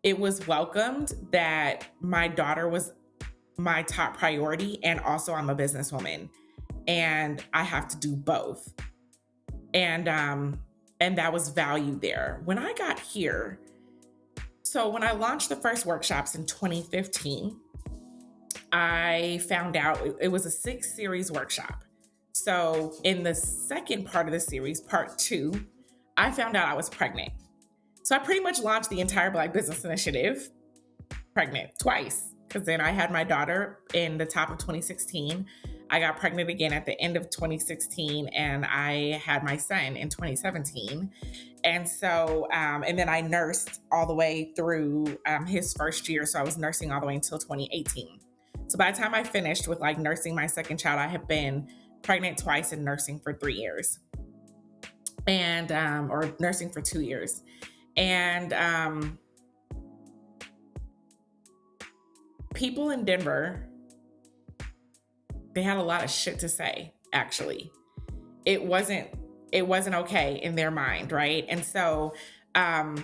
Speaker 2: it was welcomed that my daughter was my top priority, and also I'm a businesswoman, and I have to do both. And that was valued there. When I got here, so when I launched the first workshops in 2015, I found out it was a 6-series workshop. So in the second part of the series, part 2, I found out I was pregnant. So I pretty much launched the entire Black Business Initiative pregnant twice, because then I had my daughter in the top of 2016. I got pregnant again at the end of 2016, and I had my son in 2017. And so, and then I nursed all the way through his first year. So I was nursing all the way until 2018. So by the time I finished with nursing my second child, I had been pregnant twice and nursing for 3 years, and or nursing for 2 years. And people in Denver, they had a lot of shit to say, actually. It wasn't okay in their mind, right? And so I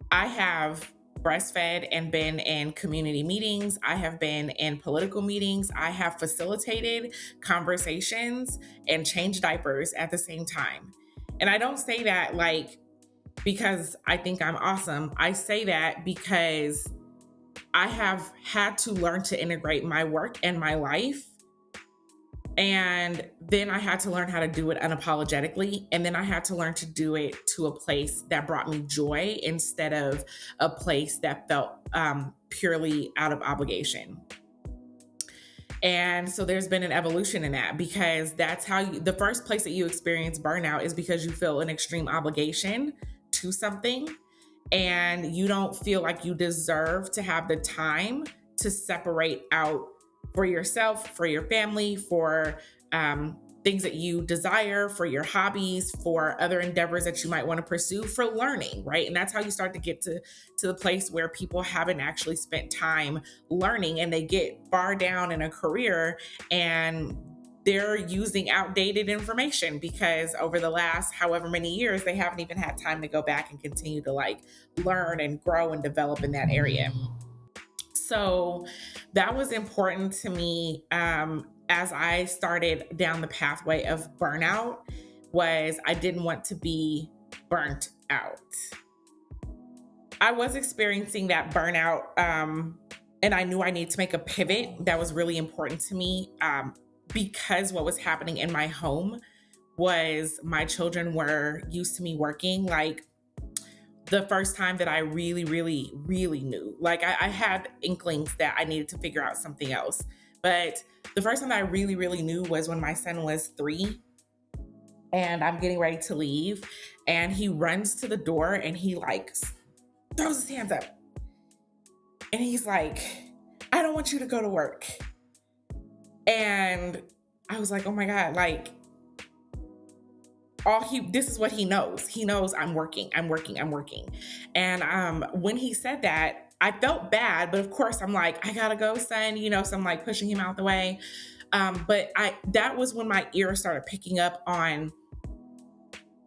Speaker 2: have breastfed and been in community meetings. I have been in political meetings. I have facilitated conversations and changed diapers at the same time. And I don't say that because I think I'm awesome. I say that because I have had to learn to integrate my work and my life And then I had to learn how to do it unapologetically. And then I had to learn to do it to a place that brought me joy instead of a place that felt purely out of obligation. And so there's been an evolution in that, because that's how the first place that you experience burnout is because you feel an extreme obligation to something, and you don't feel like you deserve to have the time to separate out for yourself, for your family, for things that you desire, for your hobbies, for other endeavors that you might want to pursue, for learning, right? And that's how you start to get to the place where people haven't actually spent time learning, and they get far down in a career and they're using outdated information because over the last however many years, they haven't even had time to go back and continue to like learn and grow and develop in that area. So that was important to me as I started down the pathway of burnout. Was I didn't want to be burnt out. I was experiencing that burnout, and I knew I needed to make a pivot. That was really important to me, because what was happening in my home was my children were used to me working. Like, the first time that I really, really, really knew, like I had inklings that I needed to figure out something else. But the first time that I really, really knew was when my son was 3 and I'm getting ready to leave, and he runs to the door and he like throws his hands up and he's like, "I don't want you to go to work." And I was like, oh my God, like this is what he knows. He knows I'm working. And when he said that, I felt bad, but of course I'm like, I gotta go, son, so I'm like pushing him out the way. But that was when my ear started picking up on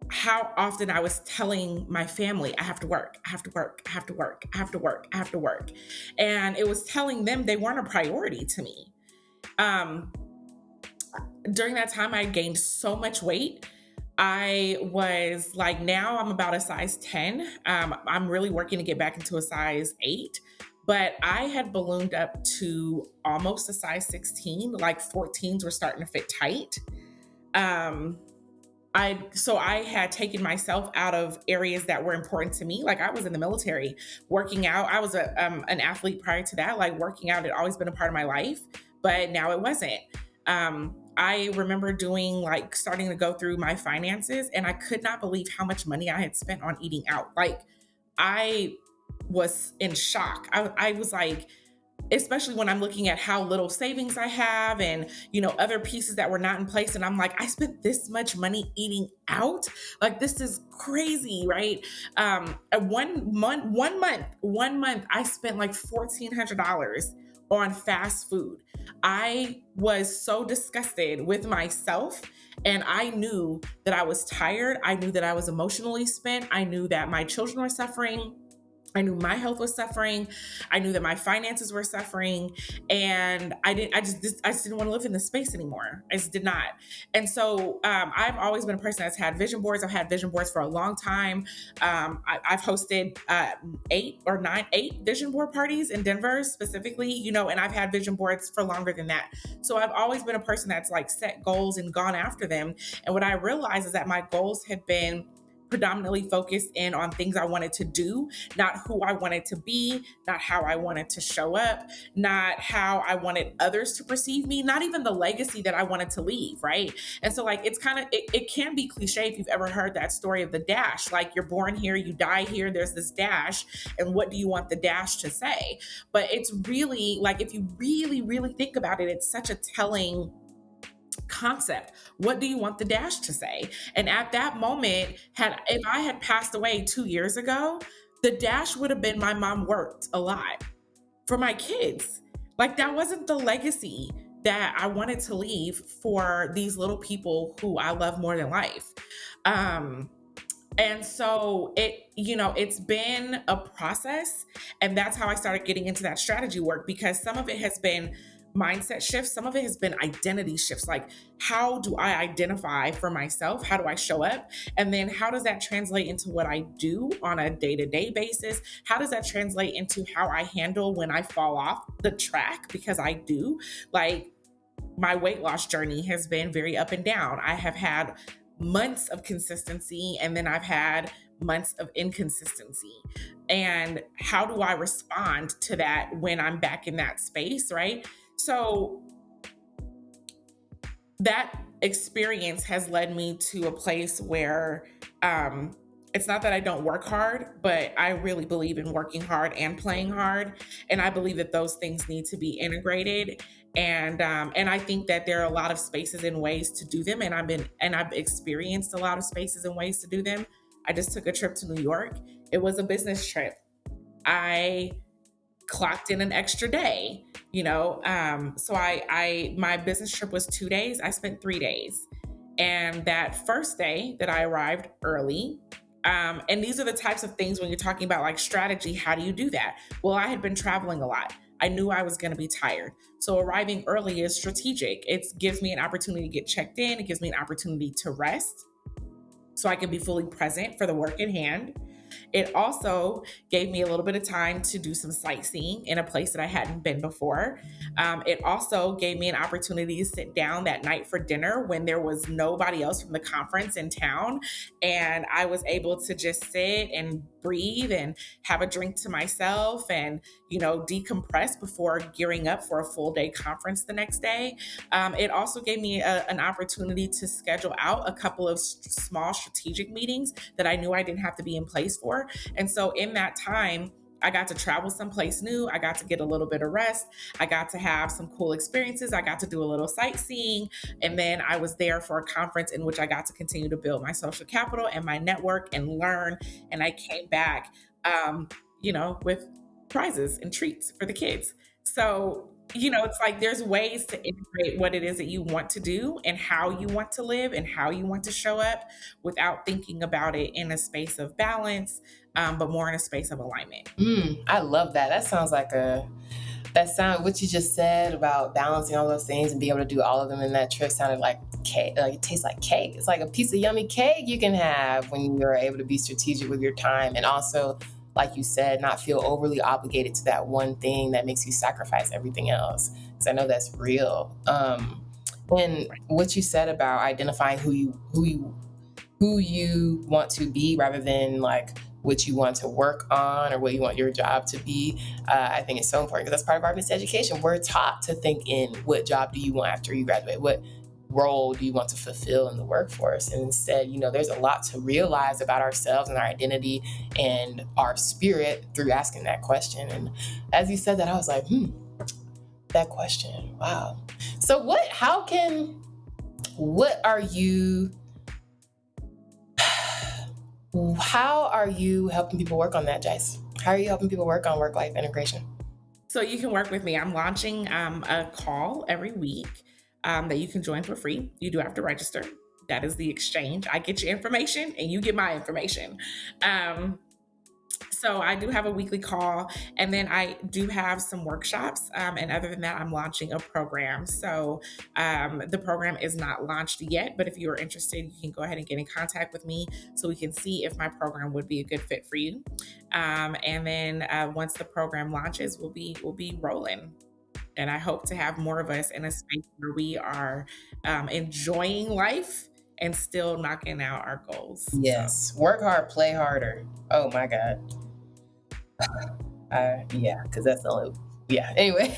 Speaker 2: how often I was telling my family, I have to work. And it was telling them they weren't a priority to me. During that time, I gained so much weight. I was like, now I'm about a size 10. I'm really working to get back into a size 8. But I had ballooned up to almost a size 16. Like 14s were starting to fit tight. So I had taken myself out of areas that were important to me. Like, I was in the military working out. I was an athlete prior to that. Like, working out had always been a part of my life, but now it wasn't. I remember starting to go through my finances, and I could not believe how much money I had spent on eating out. Like, I was in shock. I was like, especially when I'm looking at how little savings I have and, other pieces that were not in place. And I'm like, I spent this much money eating out. Like, this is crazy, right? One month, I spent like $1,400 on fast food. I was so disgusted with myself, and I knew that I was tired. I knew that I was emotionally spent. I knew that my children were suffering. I knew my health was suffering. I knew that my finances were suffering, and I just didn't want to live in this space anymore. I just did not. And so I've always been a person that's had vision boards. I've had vision boards for a long time. I've hosted 8 vision board parties in Denver specifically, and I've had vision boards for longer than that. So I've always been a person that's like set goals and gone after them. And what I realized is that my goals had been predominantly focused in on things I wanted to do, not who I wanted to be, not how I wanted to show up, not how I wanted others to perceive me, not even the legacy that I wanted to leave, right? And so like, it's kind of, it can be cliche if you've ever heard that story of the dash, like you're born here, you die here, there's this dash, and what do you want the dash to say? But it's really like, if you really, really think about it, it's such a telling concept. What do you want the dash to say? And at that moment, if I had passed away 2 years ago, the dash would have been my mom worked a lot for my kids. Like, that wasn't the legacy that I wanted to leave for these little people who I love more than life. And so it's been a process, and that's how I started getting into that strategy work, because some of it has been mindset shifts. Some of it has been identity shifts. Like, how do I identify for myself? How do I show up? And then how does that translate into what I do on a day-to-day basis? How does that translate into how I handle when I fall off the track? Because I do. Like, my weight loss journey has been very up and down. I have had months of consistency, and then I've had months of inconsistency. And how do I respond to that when I'm back in that space, right? So that experience has led me to a place where it's not that I don't work hard, but I really believe in working hard and playing hard, and I believe that those things need to be integrated. And I think that there are a lot of spaces and ways to do them, and I've experienced a lot of spaces and ways to do them. I just took a trip to New York. It was a business trip. I clocked in an extra day, so I my business trip was 2 days. I spent 3 days. And that first day that I arrived early, and these are the types of things when you're talking about like strategy, how do you do that? Well, I had been traveling a lot. I knew I was going to be tired. So arriving early is strategic. It gives me an opportunity to get checked in. It gives me an opportunity to rest so I can be fully present for the work at hand. It also gave me a little bit of time to do some sightseeing in a place that I hadn't been before. It also gave me an opportunity to sit down that night for dinner when there was nobody else from the conference in town. And I was able to just sit and breathe and have a drink to myself and, decompress before gearing up for a full day conference the next day. It also gave me an opportunity to schedule out a couple of small strategic meetings that I knew I didn't have to be in place for. And so in that time, I got to travel someplace new. I got to get a little bit of rest. I got to have some cool experiences. I got to do a little sightseeing. And then I was there for a conference in which I got to continue to build my social capital and my network and learn. And I came back, with prizes and treats for the kids. So, it's like there's ways to integrate what it is that you want to do and how you want to live and how you want to show up without thinking about it in a space of balance, but more in a space of alignment.
Speaker 1: I love that. What you just said about balancing all those things and being able to do all of them in that trip sounded like cake. Like it tastes like cake. It's like a piece of yummy cake you can have when you're able to be strategic with your time. And also, like you said, not feel overly obligated to that one thing that makes you sacrifice everything else. Because I know that's real. And what you said about identifying who you want to be rather than like what you want to work on or what you want your job to be, I think it's so important because that's part of our miseducation. We're taught to think in what job do you want after you graduate? What role do you want to fulfill in the workforce? And instead, there's a lot to realize about ourselves and our identity and our spirit through asking that question. And as you said that, I was like, that question. Wow. So how are you helping people work on that, Jice? How are you helping people work on work-life integration?
Speaker 2: So you can work with me. I'm launching a call every week that you can join for free. You do have to register. That is the exchange. I get your information and you get my information. So I do have a weekly call, and then I do have some workshops. And other than that, I'm launching a program. So the program is not launched yet, but if you are interested, you can go ahead and get in contact with me so we can see if my program would be a good fit for you. And then once the program launches, we'll be rolling. And I hope to have more of us in a space where we are enjoying life and still knocking out our goals.
Speaker 1: Yes. So. Work hard, play harder. Oh my God. Because that's the only. Yeah. Anyway,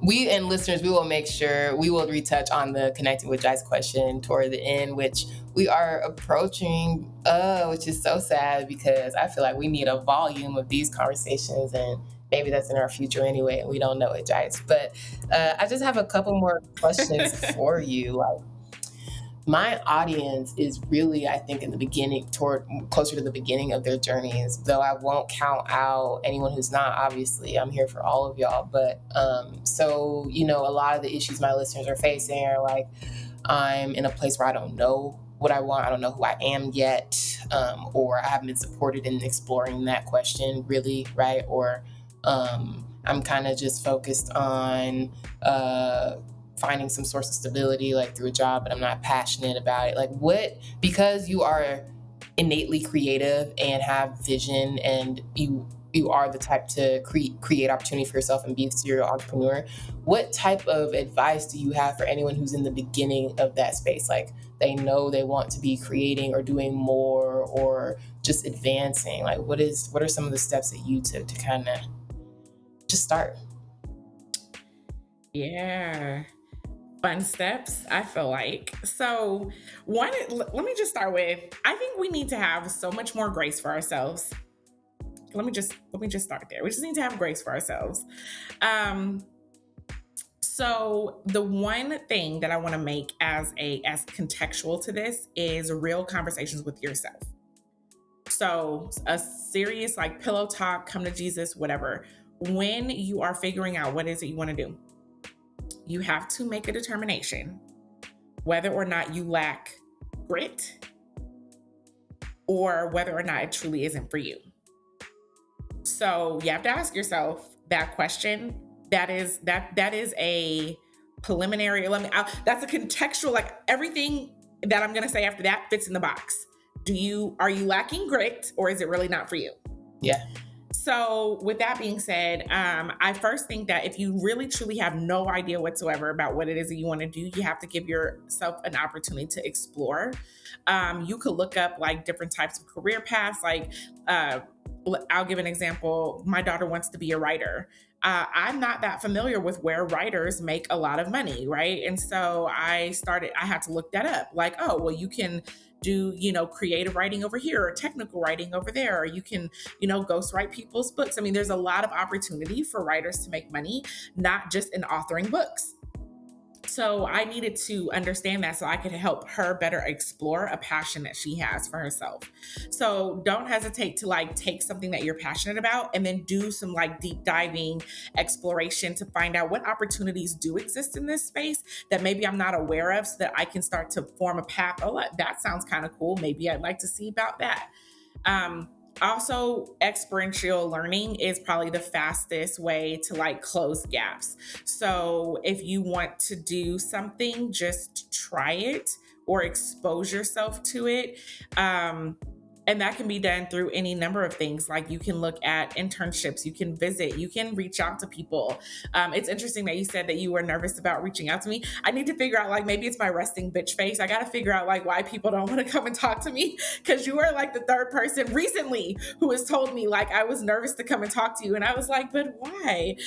Speaker 1: we and listeners, we will make sure we will retouch on the connecting with Jice question toward the end, which we are approaching, which is so sad because I feel like we need a volume of these conversations, and maybe that's in our future anyway, and we don't know it, Jice. But I just have a couple more questions for you. Like, my audience is really, I think, in the beginning, closer to the beginning of their journeys, though I won't count out anyone who's not. Obviously, I'm here for all of y'all. But so, a lot of the issues my listeners are facing are like, I'm in a place where I don't know what I want. I don't know who I am yet, or I haven't been supported in exploring that question really, right? Or I'm kind of just focused on finding some source of stability, like through a job, but I'm not passionate about it. Like because you are innately creative and have vision and you you are the type to create opportunity for yourself and be a serial entrepreneur. What type of advice do you have for anyone who's in the beginning of that space? Like they know they want to be creating or doing more or just advancing. Like what are some of the steps that you took to kind of just start?
Speaker 2: Yeah. Fun steps, I feel like. So, one, let me just start with, I think we need to have so much more grace for ourselves. Let me just start there. We just need to have grace for ourselves. Um, so the one thing that I want to make as contextual to this is real conversations with yourself. So a serious like pillow talk, come to Jesus, whatever. When you are figuring out what is it you want to do, you have to make a determination whether or not you lack grit or whether or not it truly isn't for you. So you have to ask yourself that question. That is a preliminary. That's a contextual. Like everything that I'm going to say after that fits in the box. Are you lacking grit, or is it really not for you?
Speaker 1: Yeah.
Speaker 2: So with that being said, I first think that if you really truly have no idea whatsoever about what it is that you want to do, you have to give yourself an opportunity to explore. You could look up like different types of career paths. Like I'll give an example. My daughter wants to be a writer. I'm not that familiar with where writers make a lot of money, right? And so I had to look that up. Like, oh, well, you can do, creative writing over here or technical writing over there, or you can, ghostwrite people's books. I mean, there's a lot of opportunity for writers to make money, not just in authoring books. So I needed to understand that so I could help her better explore a passion that she has for herself. So don't hesitate to like take something that you're passionate about and then do some like deep diving exploration to find out what opportunities do exist in this space that maybe I'm not aware of, so that I can start to form a path. Oh, that sounds kind of cool. Maybe I'd like to see about that. Also, experiential learning is probably the fastest way to like close gaps. So if you want to do something, just try it or expose yourself to it. And that can be done through any number of things. Like you can look at internships, you can visit, you can reach out to people. It's interesting that you said that you were nervous about reaching out to me. I need to figure out, like, maybe it's my resting bitch face. I got to figure out like why people don't want to come and talk to me. Cause you are like the third person recently who has told me like I was nervous to come and talk to you. And I was like, but why?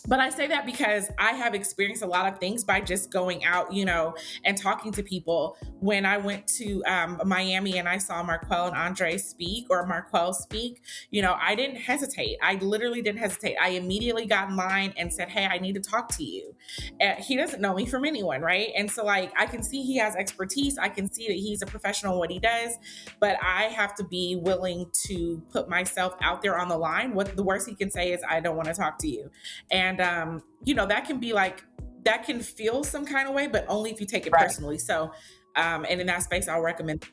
Speaker 2: But I say that because I have experienced a lot of things by just going out, and talking to people. When I went to Miami and I saw Marquel and Andre speak, or Marquel speak, I didn't hesitate. I literally didn't hesitate. I immediately got in line and said, hey, I need to talk to you. He doesn't know me from anyone, right? And so like, I can see he has expertise. I can see that he's a professional in what he does, but I have to be willing to put myself out there on the line. What the worst he can say is, I don't want to talk to you. And, that can be like, that can feel some kind of way, but only if you take it personally. So, and in that space, I'll recommend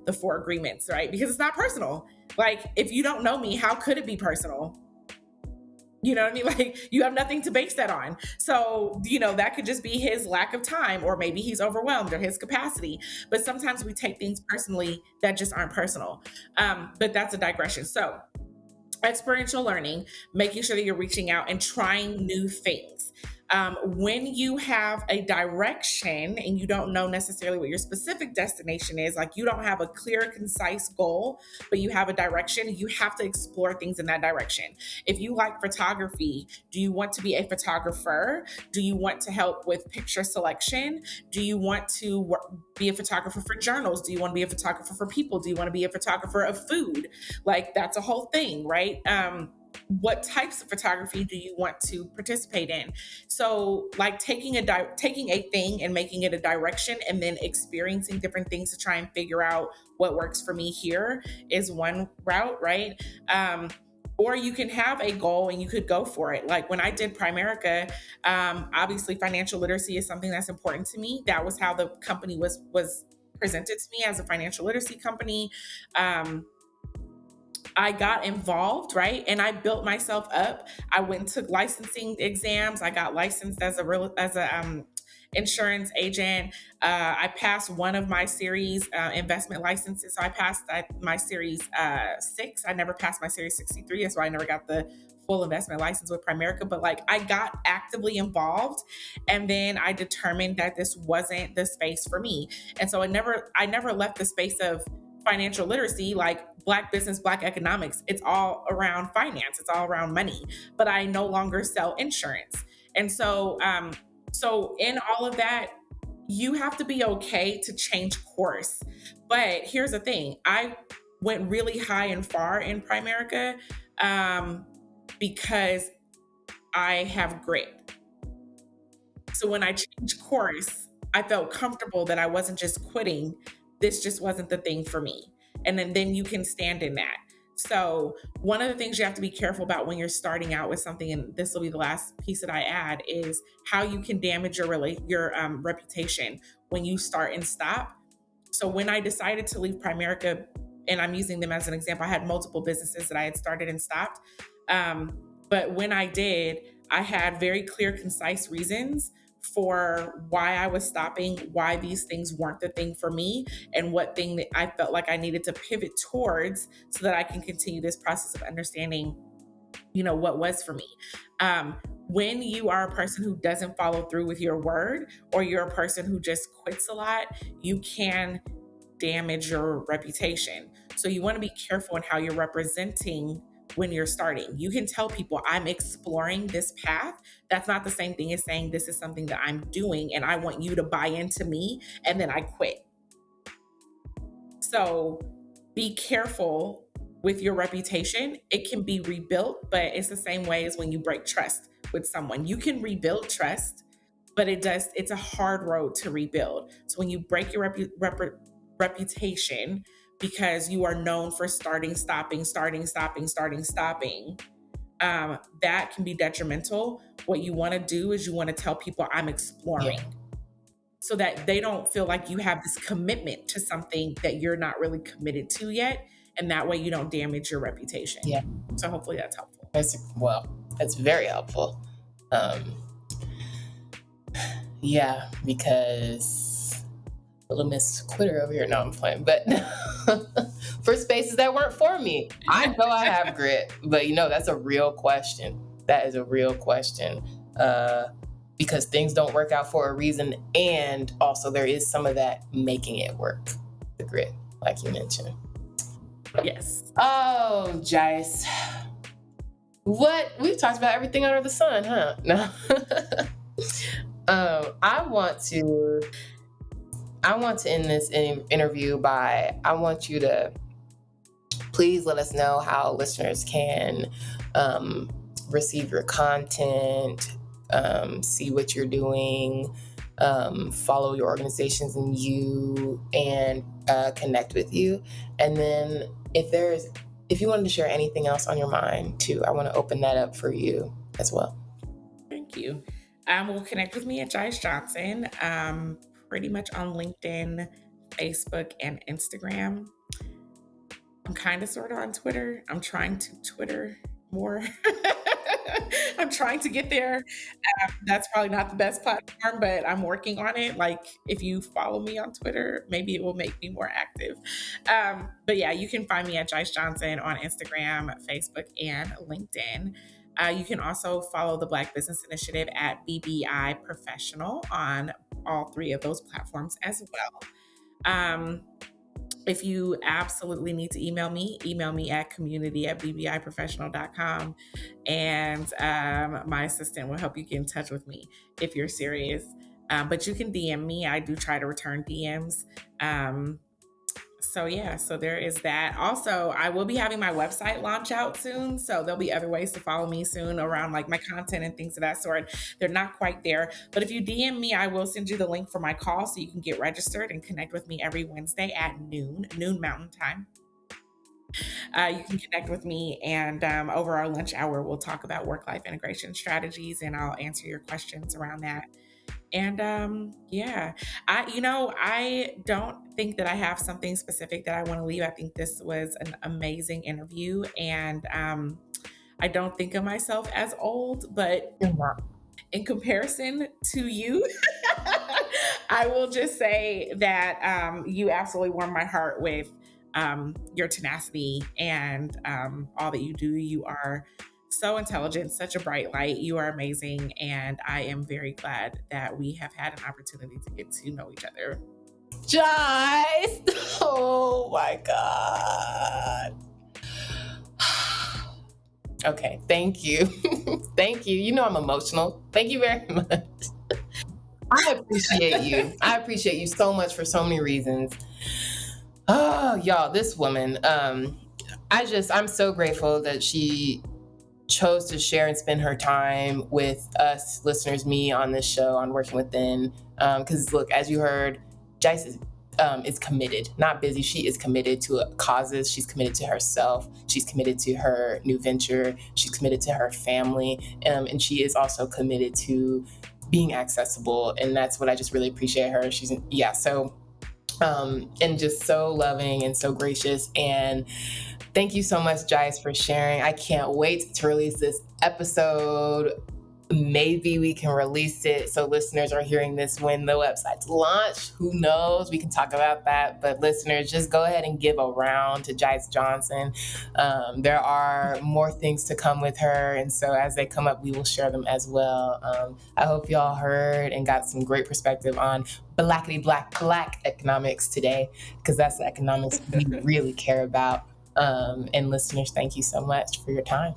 Speaker 2: the 4 agreements, right? Because it's not personal. Like, if you don't know me, how could it be personal? You know what I mean? Like, you have nothing to base that on. So, that could just be his lack of time, or maybe he's overwhelmed, or his capacity. But sometimes we take things personally that just aren't personal. But that's a digression. So, experiential learning, making sure that you're reaching out and trying new things. When you have a direction and you don't know necessarily what your specific destination is, like you don't have a clear, concise goal, but you have a direction, you have to explore things in that direction. If you like photography, do you want to be a photographer? Do you want to help with picture selection? Do you want to be a photographer for journals? Do you want to be a photographer for people? Do you want to be a photographer of food? Like, that's a whole thing, right? What types of photography do you want to participate in? So like taking a thing and making it a direction, and then experiencing different things to try and figure out what works for me here is one route, right? Or you can have a goal and you could go for it. Like when I did Primerica, obviously financial literacy is something that's important to me. That was how the company was presented to me, as a financial literacy company. I got involved, right? And I built myself up. I went and took licensing exams. I got licensed as insurance agent. I passed one of my series investment licenses. So I passed my series 6. I never passed my series 63. That's why I never got the full investment license with Primerica. But like I got actively involved, and then I determined that this wasn't the space for me. And so I never left the space of financial literacy, like Black business, Black economics. It's all around finance. It's all around money. But I no longer sell insurance. And so in all of that, you have to be okay to change course. But here's the thing: I went really high and far in Primerica because I have grit. So when I changed course, I felt comfortable that I wasn't just quitting. This just wasn't the thing for me. And then you can stand in that. So one of the things you have to be careful about when you're starting out with something, and this will be the last piece that I add, is how you can damage your reputation when you start and stop. So when I decided to leave Primerica, and I'm using them as an example, I had multiple businesses that I had started and stopped. But when I did, I had very clear, concise reasons for why I was stopping, why these things weren't the thing for me, and what thing that I felt like I needed to pivot towards so that I can continue this process of understanding, what was for me. When you are a person who doesn't follow through with your word, or you're a person who just quits a lot, you can damage your reputation. So you want to be careful in how you're representing when you're starting. You can tell people, I'm exploring this path. That's not the same thing as saying this is something that I'm doing and I want you to buy into me and then I quit. So be careful with your reputation. It can be rebuilt, but it's the same way as when you break trust with someone. You can rebuild trust, but it's a hard road to rebuild. So when you break your reputation because you are known for starting, stopping, that can be detrimental. What you want to do is you want to tell people, I'm exploring. Yeah. So that they don't feel like you have this commitment to something that you're not really committed to yet. And that way you don't damage your reputation.
Speaker 1: Yeah.
Speaker 2: So hopefully that's helpful.
Speaker 1: That's very helpful. Yeah, because little Miss Quitter over here. No, I'm playing. But for spaces that weren't for me, I know I have grit. But that's a real question. That is a real question. Because things don't work out for a reason. And also there is some of that making it work. The grit, like you mentioned.
Speaker 2: Yes.
Speaker 1: Oh, Jice. We've talked about everything under the sun, huh? No. I want to end this interview by, I want you to please let us know how listeners can receive your content, see what you're doing, follow your organizations and connect with you. And then if you wanted to share anything else on your mind too, I want to open that up for you as well.
Speaker 2: Thank you. Will connect with me at Jice Johnson, pretty much on LinkedIn, Facebook, and Instagram. I'm kind of sort of on Twitter. I'm trying to Twitter more. I'm trying to get there. That's probably not the best platform, but I'm working on it. Like if you follow me on Twitter, maybe it will make me more active. But yeah, you can find me at Jice Johnson on Instagram, Facebook, and LinkedIn. You can also follow the Black Business Initiative at BBI Professional on all 3 of those platforms as well. If you absolutely need to email me at community@bbiprofessional.com. And my assistant will help you get in touch with me if you're serious. But you can DM me. I do try to return DMs. So there is that. Also, I will be having my website launch out soon. So there'll be other ways to follow me soon around like my content and things of that sort. They're not quite there. But if you DM me, I will send you the link for my call so you can get registered and connect with me every Wednesday at noon Mountain Time. You can connect with me, and over our lunch hour, we'll talk about work-life integration strategies, and I'll answer your questions around that. And I don't think that I have something specific that I want to leave. I think this was an amazing interview, and I don't think of myself as old, but in comparison to you, I will just say that you absolutely warm my heart with your tenacity and all that you do. You are so intelligent, such a bright light. You are amazing. And I am very glad that we have had an opportunity to get to know each other.
Speaker 1: Jice! Oh my God. Okay, thank you. Thank you. You know I'm emotional. Thank you very much. I appreciate you. I appreciate you so much for so many reasons. Oh, y'all, this woman, I'm so grateful that she chose to share and spend her time with us listeners, me on this show on Working Within. Because look, as you heard, Jice is committed, not busy. She is committed to causes. She's committed to herself. She's committed to her new venture. She's committed to her family. And she is also committed to being accessible. And that's what I just really appreciate her. And just so loving and so gracious. And thank you so much, Jice, for sharing. I can't wait to release this episode. Maybe we can release it so listeners are hearing this when the website's launched. Who knows? We can talk about that. But listeners, just go ahead and give a round to Jice Johnson. There are more things to come with her. And so as they come up, we will share them as well. I hope y'all heard and got some great perspective on black economics today, because that's the economics we really care about. And listeners, thank you so much for your time.